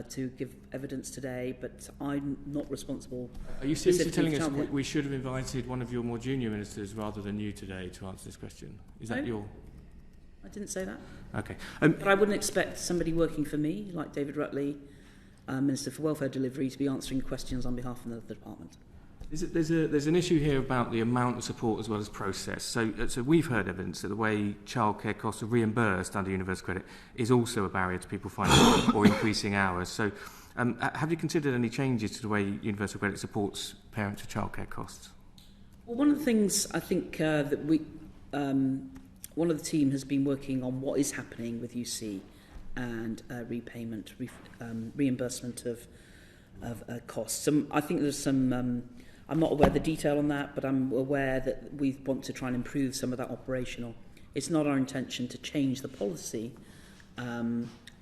to give evidence today, but I'm not responsible. Are you seriously telling us we should have invited one of your more junior ministers rather than you today to answer this question? Is that your... I didn't say that. Okay. But I wouldn't expect somebody working for me, like David Rutley, Minister for Welfare Delivery, to be answering questions on behalf of the department. There's an issue here about the amount of support as well as process. So we've heard evidence that the way childcare costs are reimbursed under universal credit is also a barrier to people finding work or increasing hours. So have you considered any changes to the way universal credit supports parents with childcare costs? Well, one of the things I think that we, one of the team has been working on what is happening with UC and reimbursement of costs. I think there's some... I'm not aware of the detail on that, but I'm aware that we want to try and improve some of that operational. It's not our intention to change the policy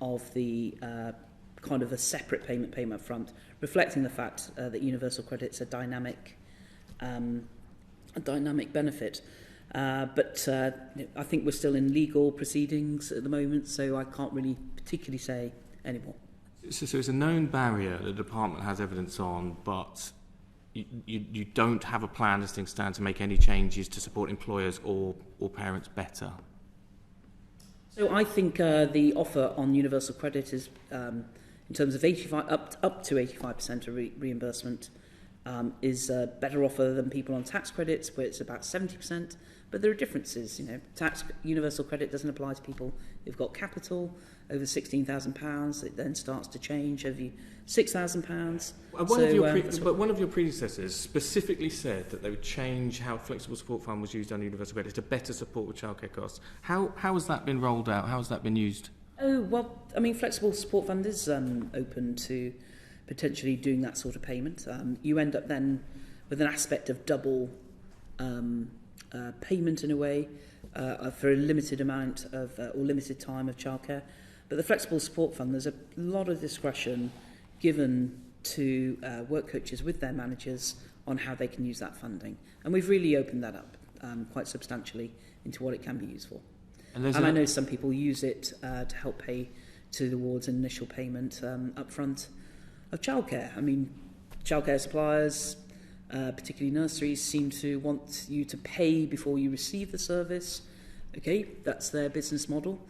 of the kind of a separate payment front, reflecting the fact that universal credit's a dynamic benefit. But I think we're still in legal proceedings at the moment, so I can't really particularly say anymore. So it's a known barrier the department has evidence on, but you don't have a plan as things stand to make any changes to support employers or parents better? So I think the offer on universal credit is, in terms of up to 85% of reimbursement, is a better offer than people on tax credits, where it's about 70%. But there are differences. Universal credit doesn't apply to people who've got capital over £16,000. It then starts to change over £6,000. But one of your predecessors specifically said that they would change how flexible support fund was used under universal credit to better support with childcare costs. How has that been rolled out? How has that been used? Oh, well, I mean, flexible support fund is open to potentially doing that sort of payment. You end up then with an aspect of double payment in a way for a limited amount of or limited time of childcare. But the Flexible Support Fund, there's a lot of discretion given to work coaches with their managers on how they can use that funding. And we've really opened that up quite substantially into what it can be used for. And I know some people use it to help pay towards an initial payment up front of childcare. I mean, childcare suppliers, particularly nurseries, seem to want you to pay before you receive the service. Okay, that's their business model.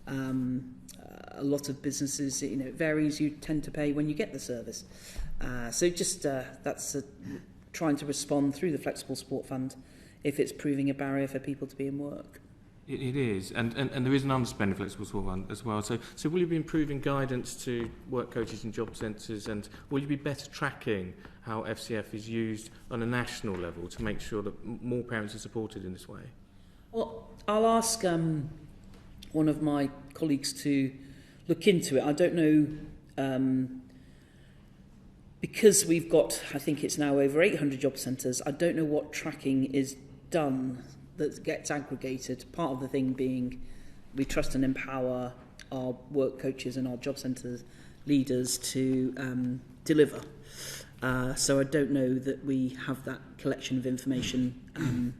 A lot of businesses, it varies. You tend to pay when you get the service. So just that's trying to respond through the Flexible Support Fund if it's proving a barrier for people to be in work. It is, and there is an underspend of Flexible Support Fund as well. So will you be improving guidance to work coaches and job centres, and will you be better tracking how FCF is used on a national level to make sure that more parents are supported in this way? Well, I'll ask one of my colleagues to look into it. I don't know, because we've got, I think it's now over 800 job centres, I don't know what tracking is done that gets aggregated. Part of the thing being we trust and empower our work coaches and our job centre leaders to deliver. So I don't know that we have that collection of information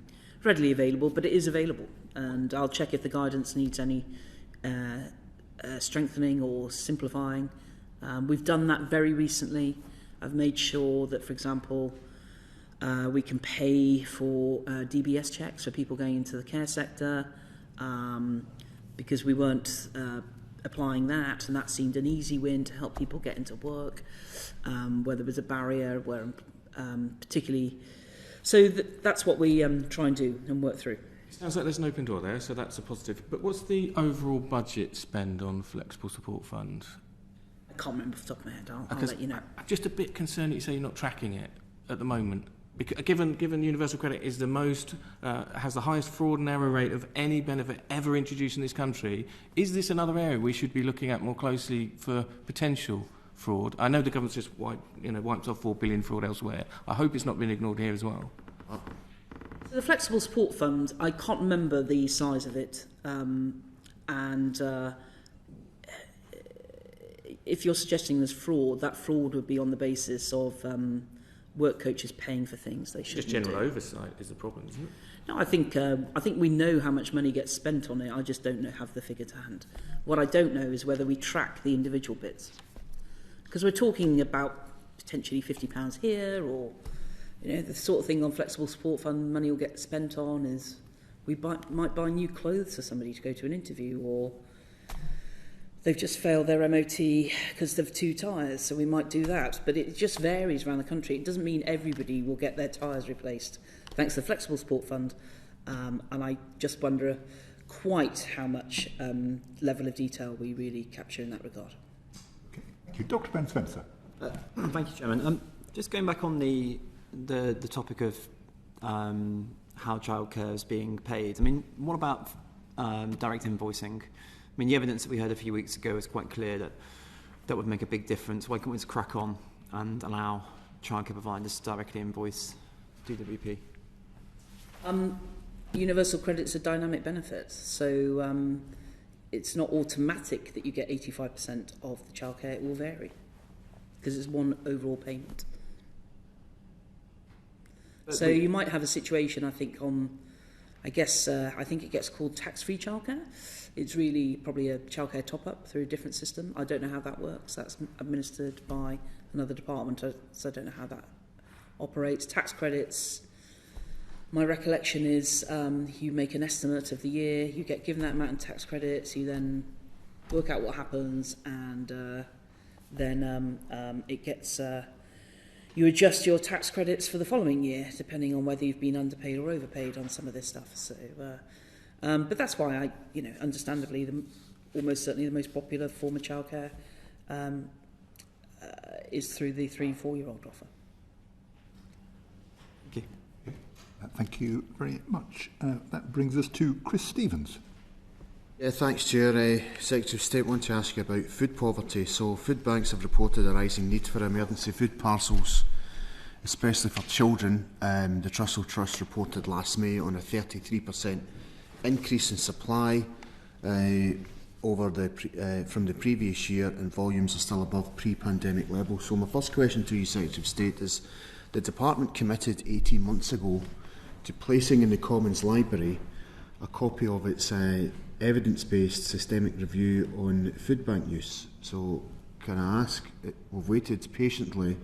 readily available, but it is available. And I'll check if the guidance needs any strengthening or simplifying. We've done that very recently. I've made sure that, for example, we can pay for DBS checks for people going into the care sector because we weren't applying that, and that seemed an easy win to help people get into work where there was a barrier, where particularly... So that's what we try and do and work through. It sounds like there's an open door there, so that's a positive. But what's the overall budget spend on Flexible Support Fund? I can't remember off the top of my head. I'll let you know. I'm just a bit concerned that you say you're not tracking it at the moment. Because given Universal Credit is the most, has the highest fraud and error rate of any benefit ever introduced in this country, is this another area we should be looking at more closely for potential fraud? I know the government's just wiped off 4 billion fraud elsewhere. I hope it's not been ignored here as well. So the Flexible Support Fund, I can't remember the size of it, and if you're suggesting there's fraud, that fraud would be on the basis of work coaches paying for things they shouldn't. Just general oversight is the problem, isn't it? No, I think we know how much money gets spent on it. I just don't have the figure to hand. What I don't know is whether we track the individual bits, because we're talking about potentially £50 here, or the sort of thing on Flexible Support Fund money will get spent on is we might buy new clothes for somebody to go to an interview, or they've just failed their MOT because they've 2 tyres, so we might do that. But it just varies around the country. It doesn't mean everybody will get their tyres replaced thanks to the Flexible Support Fund. And I just wonder quite how much level of detail we really capture in that regard. Okay. Thank you. Dr. Ben Spencer. Thank you, Chairman. Just going back on the topic of how childcare is being paid. I mean, what about direct invoicing? I mean, the evidence that we heard a few weeks ago is quite clear that would make a big difference. Why can't we just crack on and allow childcare providers to directly invoice DWP? Universal credit's a dynamic benefit, so it's not automatic that you get 85% of the childcare. It will vary because it's one overall payment. So you might have a situation, I think, I think it gets called tax-free childcare. It's really probably a childcare top-up through a different system. I don't know how that works. That's administered by another department, so I don't know how that operates. Tax credits, my recollection is you make an estimate of the year, you get given that amount of tax credits, you then work out what happens, and then it gets... you adjust your tax credits for the following year, depending on whether you've been underpaid or overpaid on some of this stuff. So, but that's why understandably, almost certainly the most popular form of childcare is through the 3- and 4-year-old offer. Thank you. Thank you very much. That brings us to Chris Stevens. Yeah, thanks, Chair. Secretary of State, I want to ask you about food poverty. So food banks have reported a rising need for emergency food parcels, especially for children. The Trussell Trust reported last May on a 33% increase in supply. over from the previous year, and volumes are still above pre-pandemic levels. So my first question to you, Secretary of State, is the Department committed 18 months ago to placing in the Commons Library a copy of its evidence-based systemic review on food bank use. So can I ask, we've waited patiently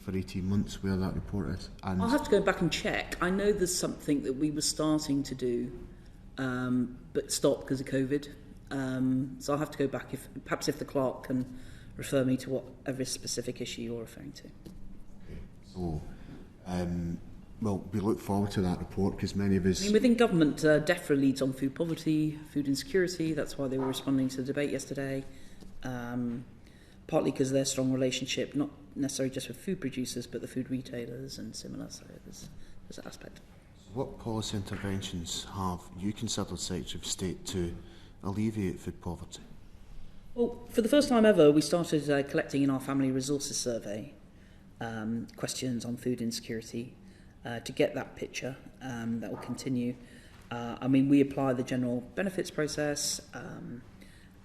for 18 months where that report is? And I'll have to go back and check. I know there's something that we were starting to do, but stopped because of COVID. So I'll have to go back, if the clerk can refer me to whatever specific issue you're referring to. So, well, we look forward to that report, because many of us... I mean, within government, DEFRA leads on food poverty, food insecurity. That's why they were responding to the debate yesterday. Partly because of their strong relationship, not necessarily just with food producers, but the food retailers and similar. So there's that aspect. What policy interventions have you considered, Secretary of State, to alleviate food poverty? Well, for the first time ever, we started collecting in our family resources survey questions on food insecurity to get that picture. That will continue. I mean, we apply the general benefits process,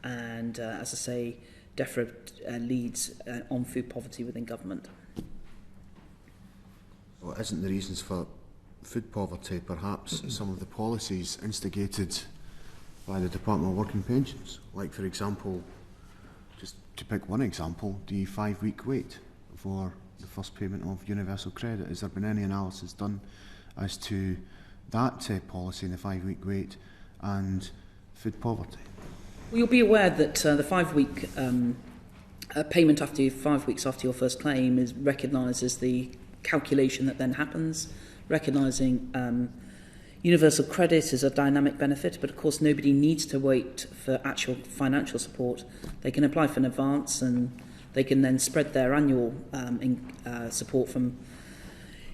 and as I say, DEFRA leads on food poverty within government. Well, isn't the reasons for food poverty perhaps some of the policies instigated by the Department of Work and Pensions? Like, for example, just to pick one example, the 5-week wait for the first payment of universal credit. Has there been any analysis done as to that policy in the 5-week wait and food poverty? Well, you'll be aware that the 5-week payment after 5 weeks after your first claim is recognised as the calculation that then happens, recognising universal credit is a dynamic benefit, but of course nobody needs to wait for actual financial support. They can apply for an advance, and they can then spread their annual support from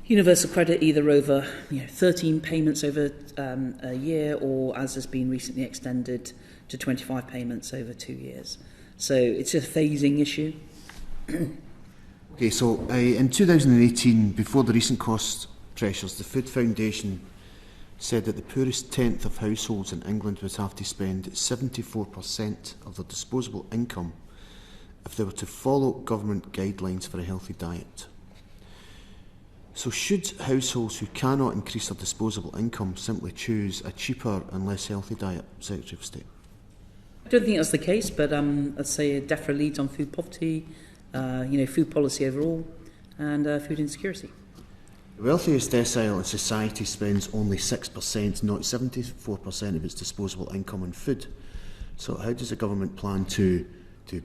universal credit either over 13 payments over a year, or as has been recently extended to 25 payments over 2 years. So it's a phasing issue. Okay, so in 2018, before the recent cost pressures, the Food Foundation said that the poorest tenth of households in England would have to spend 74% of their disposable income if they were to follow government guidelines for a healthy diet. So should households who cannot increase their disposable income simply choose a cheaper and less healthy diet, Secretary of State? I don't think that's the case, but I'd say DEFRA leads on food poverty, food policy overall, and food insecurity. The wealthiest decile in society spends only 6%, not 74% of its disposable income on food. So how does the government plan to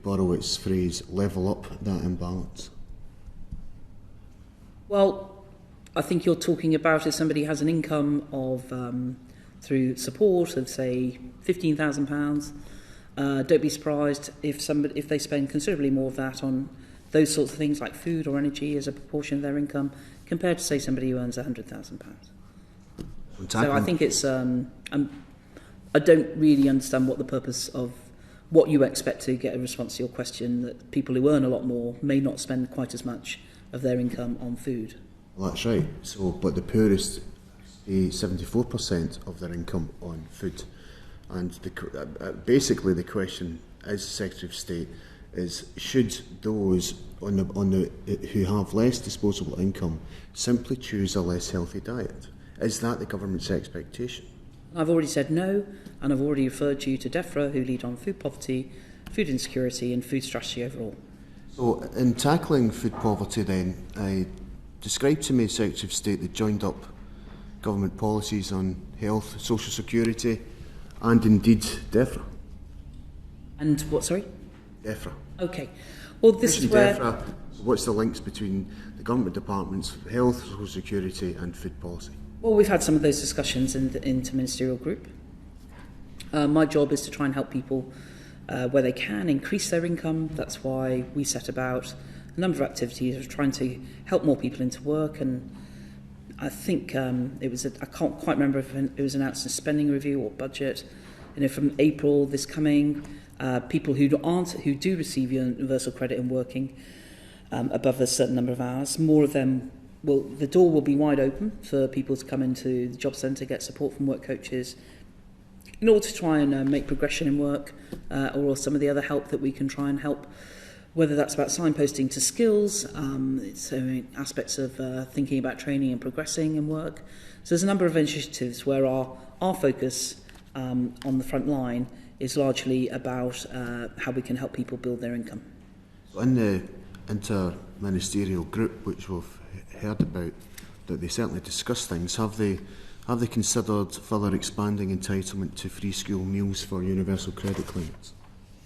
borrow its phrase, level up that imbalance? Well, I think you're talking about if somebody has an income of, through support of, say, £15,000, don't be surprised if they spend considerably more of that on those sorts of things like food or energy as a proportion of their income, compared to, say, somebody who earns £100,000. So I think it's... I don't really understand what the purpose of what you expect to get a response to your question, that people who earn a lot more may not spend quite as much of their income on food. Well, that's right. So, but the poorest pay 74% of their income on food. And basically the question, as Secretary of State, is should those who have less disposable income simply choose a less healthy diet? Is that the government's expectation? I've already said no, and I've already referred you to DEFRA, who lead on food poverty, food insecurity and food strategy overall. So in tackling food poverty then, describe to me, Secretary of State, the joined up government policies on health, social security and indeed DEFRA. And what, sorry? DEFRA. Okay. Well, this is where... DEFRA, what's the links between the government departments, health, social security and food policy? Well, we've had some of those discussions in the interministerial group. My job is to try and help people where they can increase their income. That's why we set about a number of activities of trying to help more people into work. And I think it was, I can't quite remember if it was announced a spending review or budget. From April this coming, people who do receive universal credit and working above a certain number of hours, more of them the door will be wide open for people to come into the job centre, get support from work coaches, in order to try and make progression in work, or some of the other help that we can try and help, whether that's about signposting to skills, so aspects of thinking about training and progressing in work. So there's a number of initiatives where our focus on the front line is largely about how we can help people build their income. In the inter-ministerial group, which we've heard about, that they certainly discuss things, have they considered further expanding entitlement to free school meals for universal credit claimants?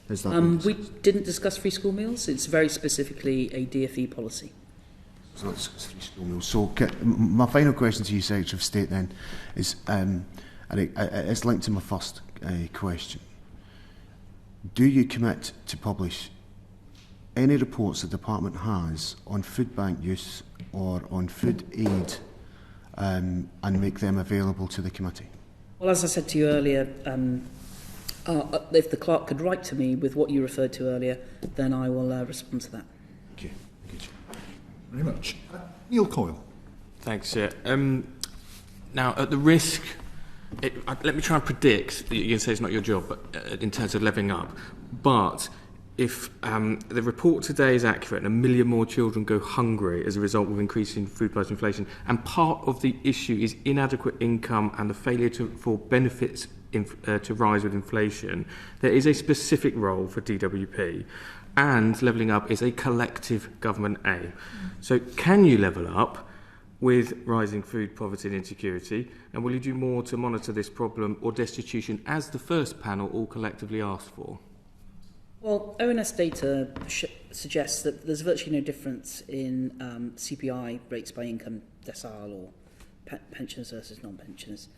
We didn't discuss free school meals. It's very specifically a DFE policy. So that's free school meals. So my final question to you, Secretary of State, then, is, and it's linked to my first question. Do you commit to publish any reports the Department has on food bank use or on food aid, and make them available to the committee? Well, as I said to you earlier, if the clerk could write to me with what you referred to earlier, then I will respond to that. Okay. Thank you. Very much. Neil Coyle. Thanks, Chair. Now, at the risk... let me try and predict, you can say it's not your job, but in terms of levelling up, but if the report today is accurate and 1 million more children go hungry as a result of increasing food price inflation, and part of the issue is inadequate income and the failure for benefits to rise with inflation, there is a specific role for DWP, and levelling up is a collective government aim. So can you level up with rising food poverty and insecurity, and will you do more to monitor this problem or destitution as the first panel all collectively asked for? Well, ONS data suggests that there's virtually no difference in CPI rates by income decile or pensioners versus non-pensioners.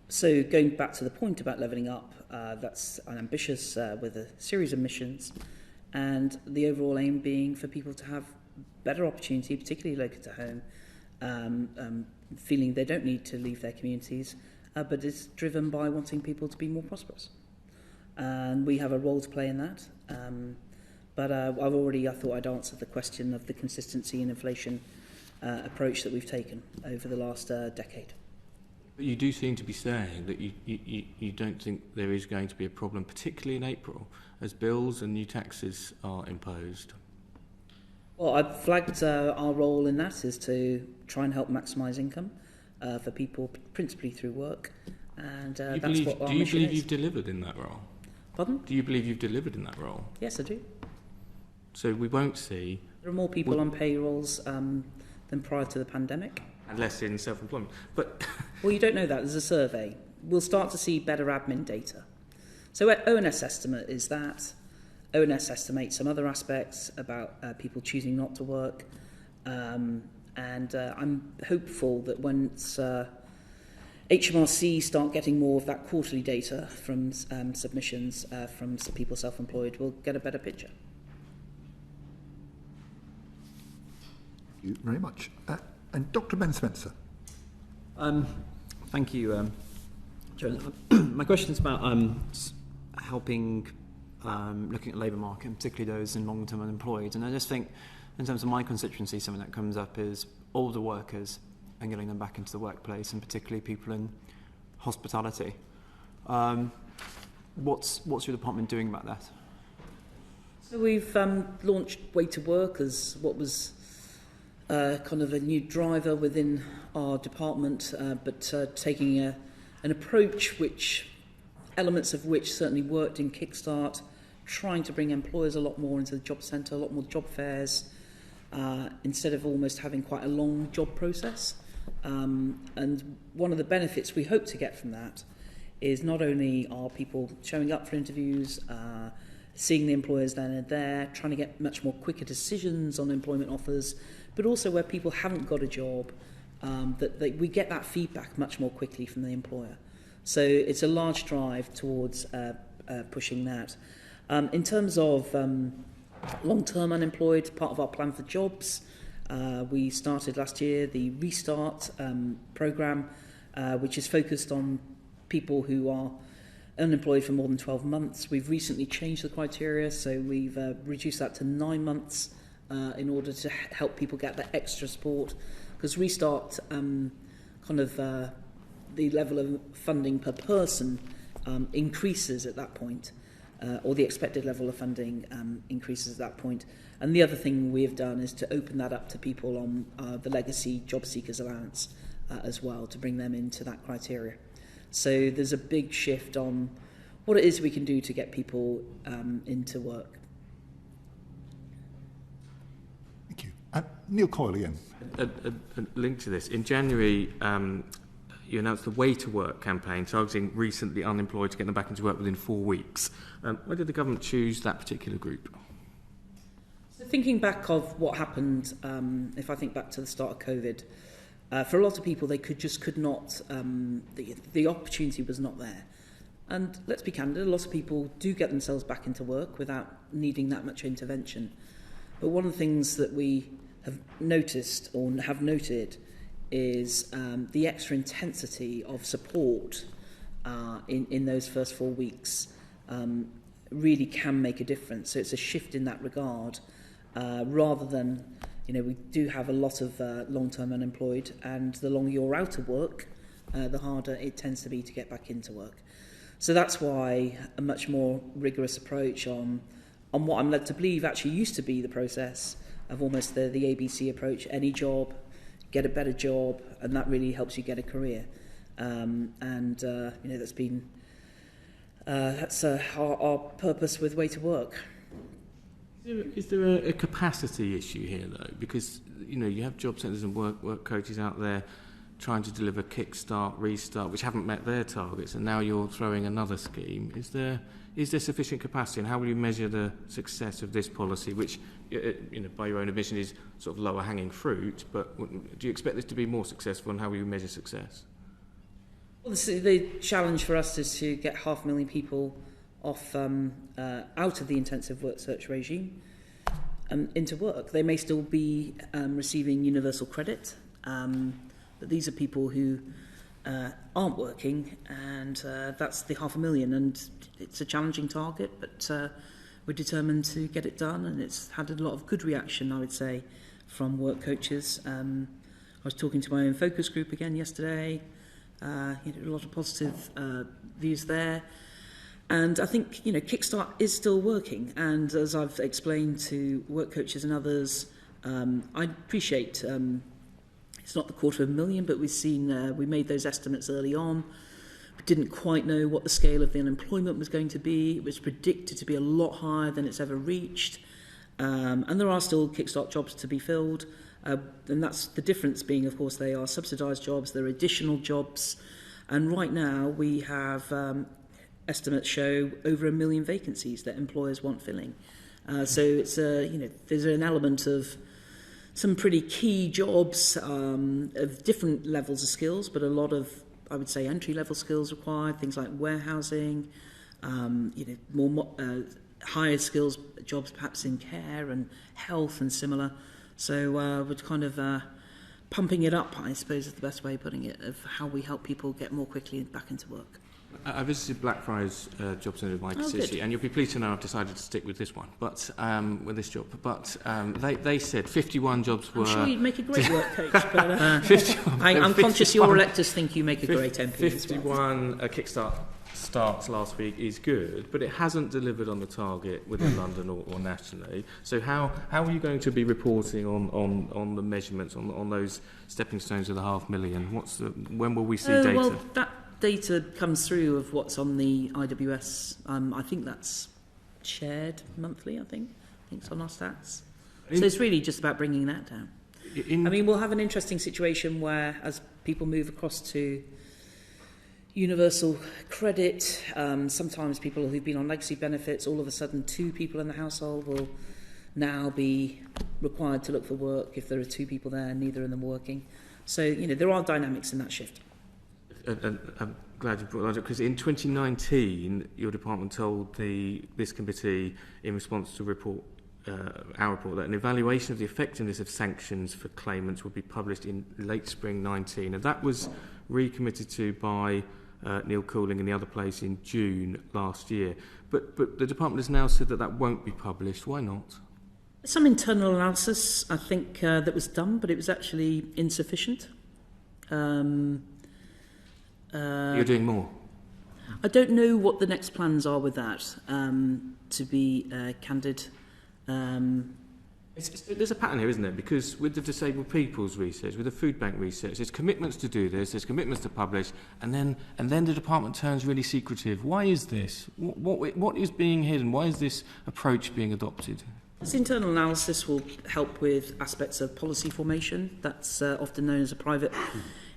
So going back to the point about levelling up, that's ambitious with a series of missions, and the overall aim being for people to have better opportunity, particularly local to home, feeling they don't need to leave their communities, but it's driven by wanting people to be more prosperous. And we have a role to play in that. But I thought I'd answered the question of the consistency and inflation approach that we've taken over the last decade. But you do seem to be saying that you don't think there is going to be a problem, particularly in April, as bills and new taxes are imposed. Well, I've flagged our role in that is to try and help maximise income for people, principally through work. And that's what our mission is. Do you believe you've delivered in that role? Pardon? Do you believe you've delivered in that role? Yes, I do. So we won't see... There are more people on payrolls than prior to the pandemic. And less in self-employment. But well, you don't know that. There's a survey. We'll start to see better admin data. So ONS estimate is that. ONS estimates some other aspects about people choosing not to work. And I'm hopeful that once HMRC start getting more of that quarterly data from submissions from people self-employed, we'll get a better picture. Thank you very much. And Dr. Ben Spencer. Thank you, Chair. My question is about helping, looking at labour market, and particularly those in long-term unemployed. And I just think, in terms of my constituency, something that comes up is older workers and getting them back into the workplace, and particularly people in hospitality. What's your department doing about that? So we've launched Way to Work as what was kind of a new driver within our department, but taking an approach which elements of which certainly worked in Kickstart, trying to bring employers a lot more into the job centre, a lot more job fairs, instead of almost having quite a long job process. And one of the benefits we hope to get from that is not only are people showing up for interviews, seeing the employers then and there, trying to get much more quicker decisions on employment offers, but also where people haven't got a job, that we get that feedback much more quickly from the employer. So it's a large drive towards pushing that. In terms of long-term unemployed, part of our plan for jobs, we started last year the Restart programme, which is focused on people who are unemployed for more than 12 months. We've recently changed the criteria, so we've reduced that to 9 months in order to help people get that extra support. Because Restart the level of funding per person increases at that point, or the expected level of funding increases at that point. And the other thing we have done is to open that up to people on the legacy job seekers allowance as well, to bring them into that criteria. So there's a big shift on what it is we can do to get people into work. Thank you. Neil Coyle again. A link to this. In January, you announced the Way to Work campaign targeting recently unemployed to get them back into work within 4 weeks. Why did the government choose that particular group? So thinking back of what happened, if I think back to the start of COVID, for a lot of people they could not, the opportunity was not there. And let's be candid, a lot of people do get themselves back into work without needing that much intervention. But one of the things that we have noticed or have noted is the extra intensity of support in those first 4 weeks really can make a difference. So it's a shift in that regard, rather than, we do have a lot of long-term unemployed, and the longer you're out of work, the harder it tends to be to get back into work. So that's why a much more rigorous approach on what I'm led to believe actually used to be the process of almost the ABC approach: any job, get a better job, and that really helps you get a career. That's been our purpose with Way to Work. Is there a capacity issue here, though? Because you have job centres and work coaches out there trying to deliver Kickstart, Restart, which haven't met their targets, and now you're throwing another scheme. Is there sufficient capacity, and how will you measure the success of this policy, which, by your own admission, is sort of lower hanging fruit? But do you expect this to be more successful, and how will you measure success? Well, the challenge for us is to get 500,000 people off out of the intensive work search regime into work. They may still be receiving universal credit, but these are people who aren't working, and that's the 500,000. And it's a challenging target, but we're determined to get it done, and it's had a lot of good reaction, I would say, from work coaches. I was talking to my own focus group again yesterday. A lot of positive views there. And I think, Kickstart is still working. And as I've explained to work coaches and others, I appreciate it's not the 250,000, but we've seen, we made those estimates early on. We didn't quite know what the scale of the unemployment was going to be. It was predicted to be a lot higher than it's ever reached. And there are still Kickstart jobs to be filled. And that's the difference being, of course, they are subsidised jobs, they're additional jobs. And right now we have estimates show over 1 million vacancies that employers want filling. So it's there's an element of some pretty key jobs of different levels of skills, but a lot of, I would say, entry-level skills required, things like warehousing, more higher skills jobs perhaps in care and health and similar. So we're kind of pumping it up, I suppose is the best way of putting it, of how we help people get more quickly back into work. I visited Blackfriars Job Centre with Matejic, and you'll be pleased to know I've decided to stick with this one, but with this job. But they said 51 jobs were... I'm sure you'd make a great work coach, but I'm conscious your electors think you make a great MP. 51 Kickstart starts last week is good, but it hasn't delivered on the target within London or nationally. So how are you going to be reporting on the measurements, on those stepping stones of the 500,000? When will we see data? Well, that data comes through of what's on the IWS. I think that's shared monthly, I think it's on our stats. So it's really just about bringing that down. We'll have an interesting situation where, as people move across to universal credit, sometimes people who've been on legacy benefits, all of a sudden 2 people in the household will now be required to look for work if there are 2 people there and neither of them working. So, there are dynamics in that shift. I'm glad you brought that up, because in 2019 your department told this committee, in response to our report, that an evaluation of the effectiveness of sanctions for claimants would be published in late spring 19, and that was recommitted to by Neil Cooling in the other place in June last year. But the department has now said that won't be published. Why not? Some internal analysis, I think, that was done, but it was actually insufficient. You're doing more? I don't know what the next plans are with that, to be candid. There's a pattern here, isn't there? Because with the disabled people's research, with the food bank research, there's commitments to do this, there's commitments to publish, and then the department turns really secretive. Why is this? What is being hidden? Why is this approach being adopted? This internal analysis will help with aspects of policy formation. That's often known as a private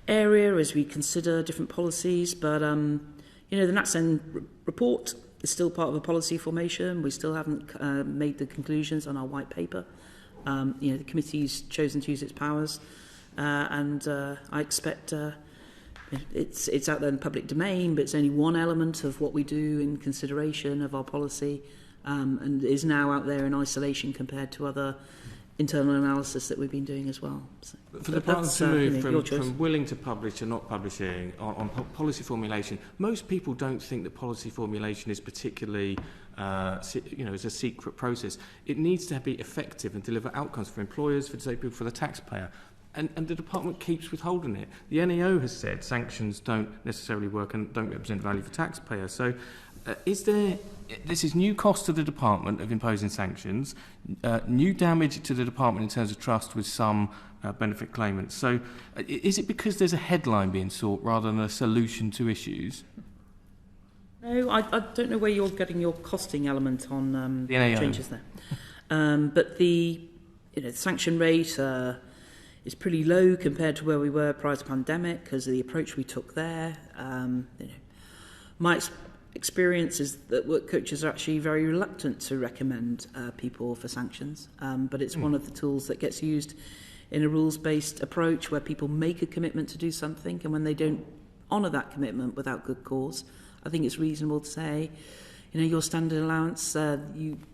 area as we consider different policies. But, the NatSen report is still part of a policy formation. We still haven't made the conclusions on our white paper. The committee's chosen to use its powers. And I expect it's out there in the public domain, but it's only one element of what we do in consideration of our policy. And is now out there in isolation compared to other internal analysis that we've been doing as well. So, but for the department to move from willing to publish to not publishing on policy formulation, most people don't think that policy formulation is particularly, is a secret process. It needs to be effective and deliver outcomes for employers, for disabled people, for the taxpayer. And the department keeps withholding it. The NAO has said sanctions don't necessarily work and don't represent value for taxpayers. So this is new cost to the department of imposing sanctions, new damage to the department in terms of trust with some benefit claimants. So is it because there's a headline being sought rather than a solution to issues? No, I don't know where you're getting your costing element on the NAO. Changes there. But the sanction rate is pretty low compared to where we were prior to the pandemic because of the approach we took there. My experience is that work coaches are actually very reluctant to recommend people for sanctions, but it's one of the tools that gets used in a rules-based approach where people make a commitment to do something, and when they don't honour that commitment without good cause, I think it's reasonable to say, your standard allowance,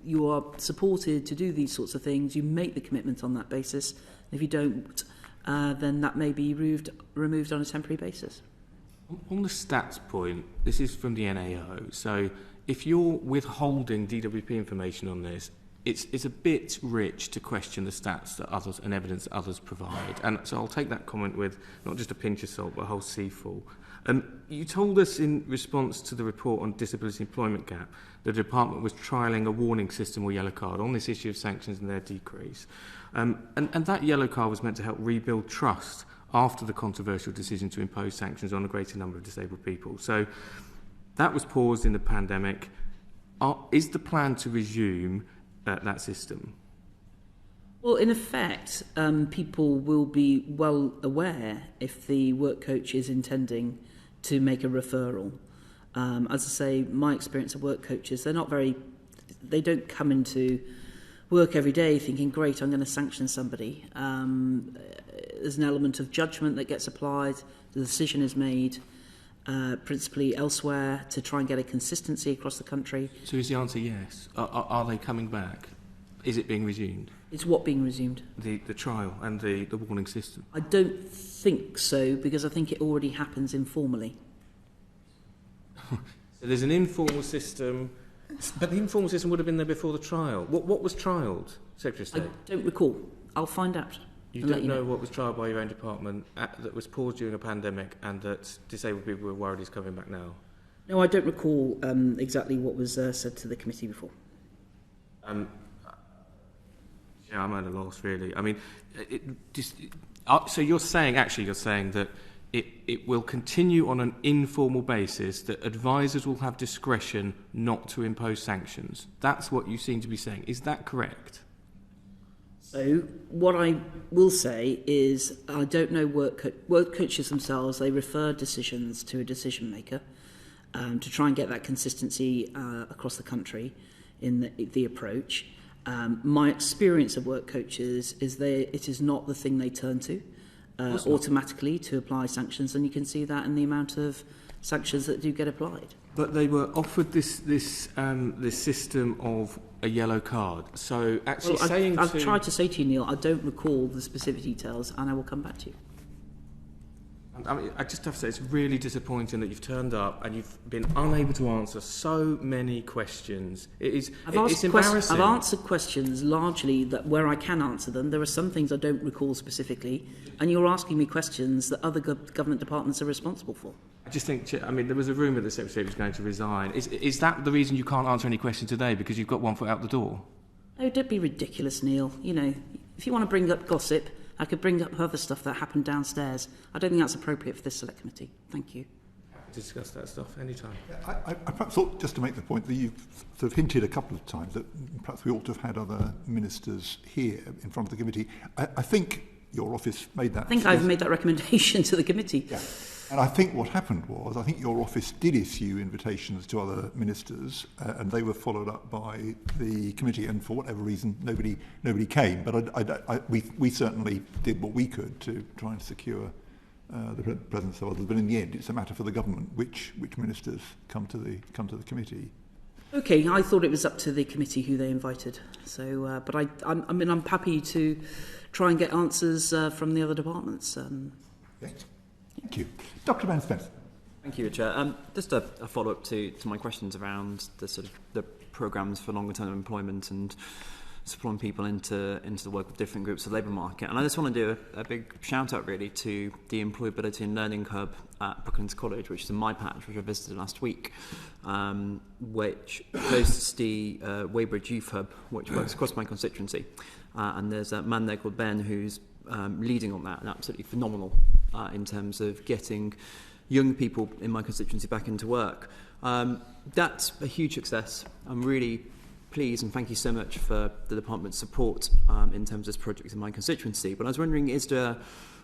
you are supported to do these sorts of things, you make the commitment on that basis, and if you don't, then that may be removed on a temporary basis. On the stats point, this is from the NAO, so if you're withholding DWP information on this, it's a bit rich to question the stats that others and evidence that others provide. And so I'll take that comment with not just a pinch of salt, but a whole seaful. You told us in response to the report on disability employment gap, the department was trialling a warning system or yellow card on this issue of sanctions and their decrease. And that yellow card was meant to help rebuild trust after the controversial decision to impose sanctions on a greater number of disabled people. So that was paused in the pandemic. Is the plan to resume that system? Well, in effect, people will be well aware if the work coach is intending to make a referral. As I say, my experience of work coaches, they don't come into work every day thinking, great, I'm going to sanction somebody. There's an element of judgment that gets applied, the decision is made principally elsewhere to try and get a consistency across the country. So is the answer yes? Are they coming back? Is it being resumed? It's what being resumed? The trial and the warning system? I don't think so, because I think it already happens informally. So there's an informal system, but the informal system would have been there before the trial. What was trialled, Secretary of State? I don't recall. I'll find out. You don't know what was trialled by your own department that was paused during a pandemic and that disabled people were worried is coming back now? No, I don't recall exactly what was said to the committee before. Yeah, I'm at a loss, really. I mean, so you're saying that it will continue on an informal basis, that advisors will have discretion not to impose sanctions. That's what you seem to be saying. Is that correct? So what I will say is I don't know work coaches themselves. They refer decisions to a decision maker to try and get that consistency across the country in the approach. My experience of work coaches is it is not the thing they turn to automatically to apply sanctions, and you can see that in the amount of sanctions that do get applied. But they were offered this system of a yellow card. So actually I've tried to say to you, Neil, I don't recall the specific details, and I will come back to you. I mean, I just have to say it's really disappointing that you've turned up and you've been unable to answer so many questions. It's embarrassing. I've answered questions largely where I can answer them. There are some things I don't recall specifically, and you're asking me questions that other government departments are responsible for. I just think, I mean, there was a rumour the Secretary was going to resign. Is that the reason you can't answer any questions today, because you've got one foot out the door? Oh, don't be ridiculous, Neil. You know, if you want to bring up gossip, I could bring up other stuff that happened downstairs. I don't think that's appropriate for this select committee. Thank you. Discuss that stuff anytime. I perhaps thought, just to make the point that you've sort of hinted a couple of times that perhaps we ought to have had other ministers here in front of the committee. I think your office made that. I think I've made that recommendation to the committee. Yeah. And I think what happened was, I think your office did issue invitations to other ministers, and they were followed up by the committee. And for whatever reason, nobody came. But we certainly did what we could to try and secure the presence of others. But in the end, it's a matter for the government which ministers come to the committee. Okay, I thought it was up to the committee who they invited. So, but I'm happy to try and get answers from the other departments. Thank you. Dr. Ben Spencer. Thank you, Chair. Just a follow-up to my questions around the sort of the programmes for longer-term employment and supplying people into the work of different groups of the labour market. And I just want to do a big shout-out, really, to the Employability and Learning Hub at Brooklands College, which is in my patch, which I visited last week, which hosts the Weybridge Youth Hub, which works across my constituency. And there's a man there called Ben who's leading on that, and absolutely phenomenal in terms of getting young people in my constituency back into work. That's a huge success. I'm really pleased, and thank you so much for the department's support in terms of this project in my constituency. But I was wondering, is there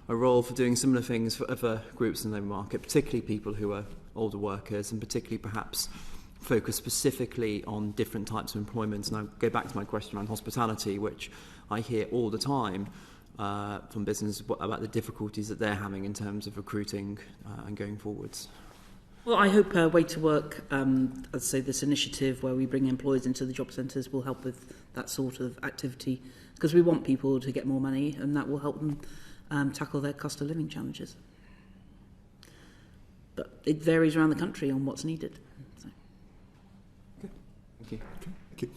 a role for doing similar things for other groups in the labour market, particularly people who are older workers, and particularly perhaps focus specifically on different types of employment? And I'll go back to my question around hospitality, which I hear all the time from business about the difficulties that they're having in terms of recruiting and going forwards. Well, I hope Way to Work, I'd say this initiative where we bring employers into the job centres will help with that sort of activity, because we want people to get more money, and that will help them tackle their cost of living challenges. But it varies around the country on what's needed. So. Okay. Thank you. Okay.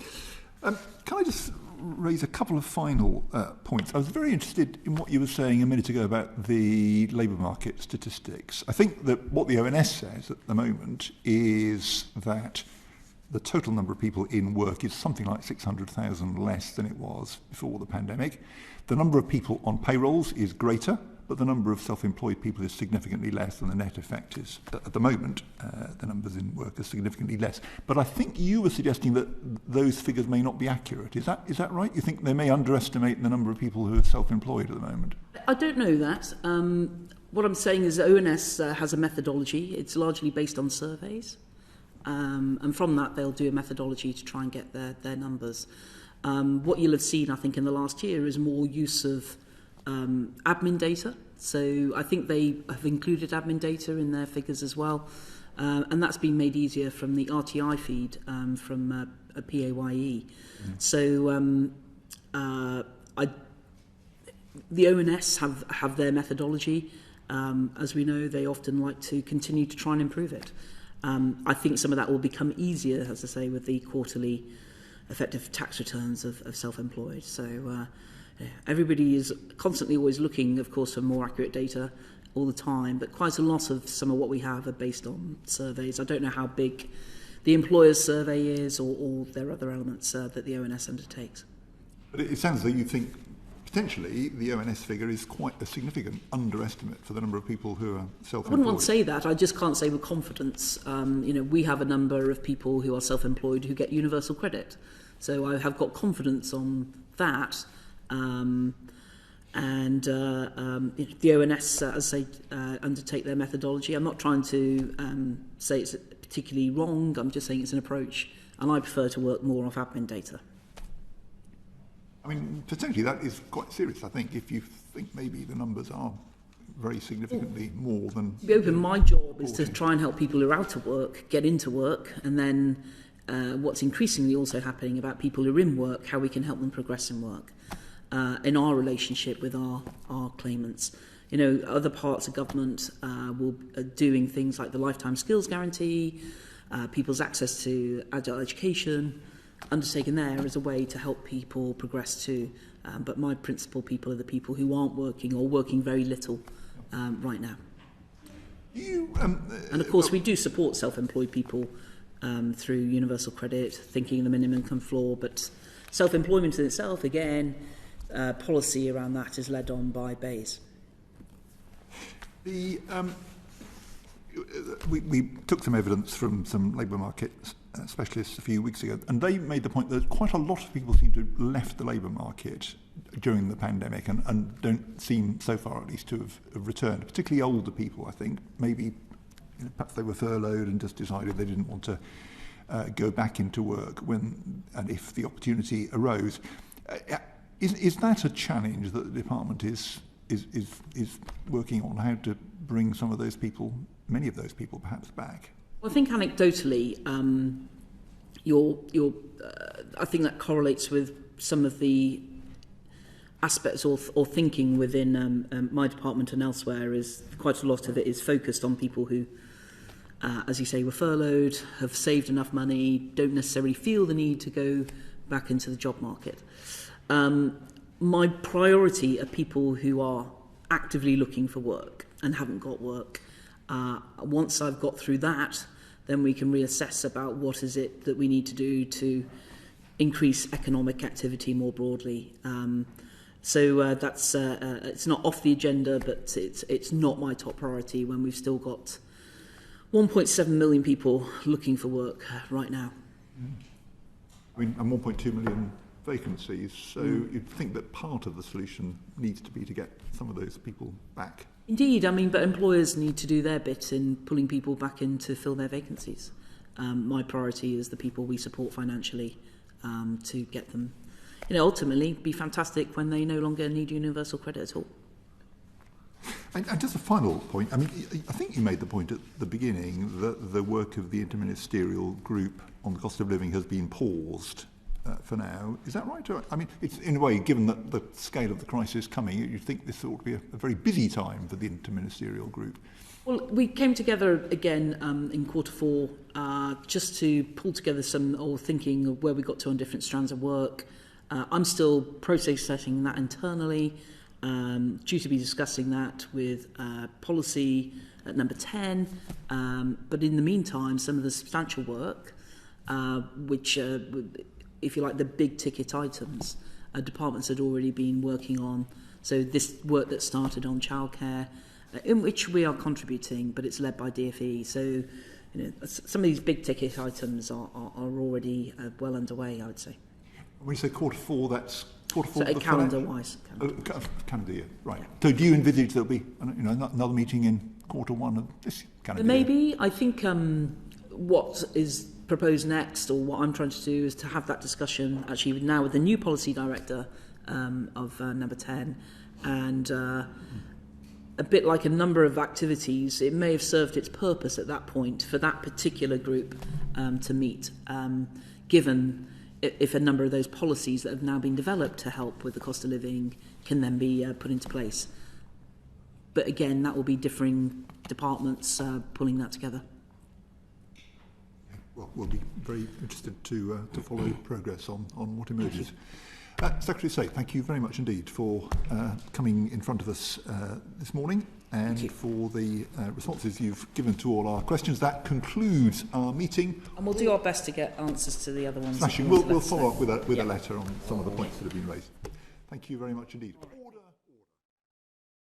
Thank you. Can I just raise a couple of final points? I was very interested in what you were saying a minute ago about the labour market statistics. I think that what the ONS says at the moment is that the total number of people in work is something like 600,000 less than it was before the pandemic. The number of people on payrolls is greater, but the number of self-employed people is significantly less, and the net effect is, at the moment, the numbers in work are significantly less. But I think you were suggesting that those figures may not be accurate. Is that right? You think they may underestimate the number of people who are self-employed at the moment? I don't know that. What I'm saying is ONS has a methodology. It's largely based on surveys. And from that, they'll do a methodology to try and get their numbers. What you'll have seen, I think, in the last year is more use of admin data. So I think they have included admin data in their figures as well. And that's been made easier from the RTI feed from a PAYE. So the ONS have their methodology. As we know, they often like to continue to try and improve it. I think some of that will become easier, as I say, with the quarterly effective tax returns of self-employed. So everybody is constantly always looking, of course, for more accurate data all the time, but quite a lot of some of what we have are based on surveys. I don't know how big the employer's survey is or there are other elements that the ONS undertakes. But it sounds as though you think potentially the ONS figure is quite a significant underestimate for the number of people who are self-employed. I wouldn't want to say that. I just can't say with confidence. We have a number of people who are self-employed who get universal credit. So I have got confidence on that. The ONS, as I say, undertake their methodology. I'm not trying to say it's particularly wrong. I'm just saying it's an approach, and I prefer to work more off admin data. I mean, potentially that is quite serious, I think, if you think maybe the numbers are very significantly more than... My job is to try and help people who are out of work get into work, and then what's increasingly also happening about people who are in work, how we can help them progress in work in our relationship with our claimants. Other parts of government will are doing things like the Lifetime Skills Guarantee, people's access to adult education, undertaken there as a way to help people progress too. But my principal people are the people who aren't working or working very little right now. And of course, we do support self-employed people through universal credit, thinking of the minimum income floor, but self-employment in itself, again, policy around that is led on by BEIS. We took some evidence from some labour market specialists a few weeks ago, and they made the point that quite a lot of people seem to have left the labour market during the pandemic and don't seem, so far at least, to have returned, particularly older people, I think. Maybe perhaps they were furloughed and just decided they didn't want to go back into work when and if the opportunity arose. Is that a challenge that the department is working on, how to bring some of those people, many of those people perhaps back? Well, I think anecdotally, I think that correlates with some of the aspects or thinking within my department and elsewhere. Is quite a lot of it is focused on people who, as you say, were furloughed, have saved enough money, don't necessarily feel the need to go back into the job market. My priority are people who are actively looking for work and haven't got work. Once I've got through that, then we can reassess about what is it that we need to do to increase economic activity more broadly. So that's it's not off the agenda, but it's not my top priority when we've still got 1.7 million people looking for work right now. I mean, and 1.2 million vacancies, so you'd think that part of the solution needs to be to get some of those people back. Indeed, I mean, but employers need to do their bit in pulling people back in to fill their vacancies. My priority is the people we support financially to get them, ultimately be fantastic when they no longer need universal credit at all. And just a final point, I mean, I think you made the point at the beginning that the work of the interministerial group on the cost of living has been paused for now. Is that right? I mean, it's in a way, given that the scale of the crisis coming, you'd think this ought to be a very busy time for the interministerial group. Well, we came together again in Q4 just to pull together some thinking of where we got to on different strands of work. I'm still processing that internally, due to be discussing that with policy at number 10. But in the meantime, some of the substantial work, which if you like, the big ticket items, departments had already been working on. So this work that started on childcare, in which we are contributing, but it's led by DfE. So some of these big ticket items are already well underway, I would say. When you say Q4, that's Q4 so calendar-wise. Calendar year, right. Yeah. So do you envisage there'll be another meeting in Q1 of this calendar year? Maybe. I think what is proposed next, or what I'm trying to do, is to have that discussion actually now with the new policy director of number 10, and a bit like a number of activities, it may have served its purpose at that point for that particular group to meet, given if a number of those policies that have now been developed to help with the cost of living can then be put into place. But again, that will be differing departments pulling that together. Well, we'll be very interested to follow progress on what emerges. Secretary of State, thank you very much indeed for coming in front of us this morning and for the responses you've given to all our questions. That concludes our meeting. And we'll do our best to get answers to the other ones. Smashing. We'll follow up with a letter on some of the points that have been raised. Thank you very much indeed.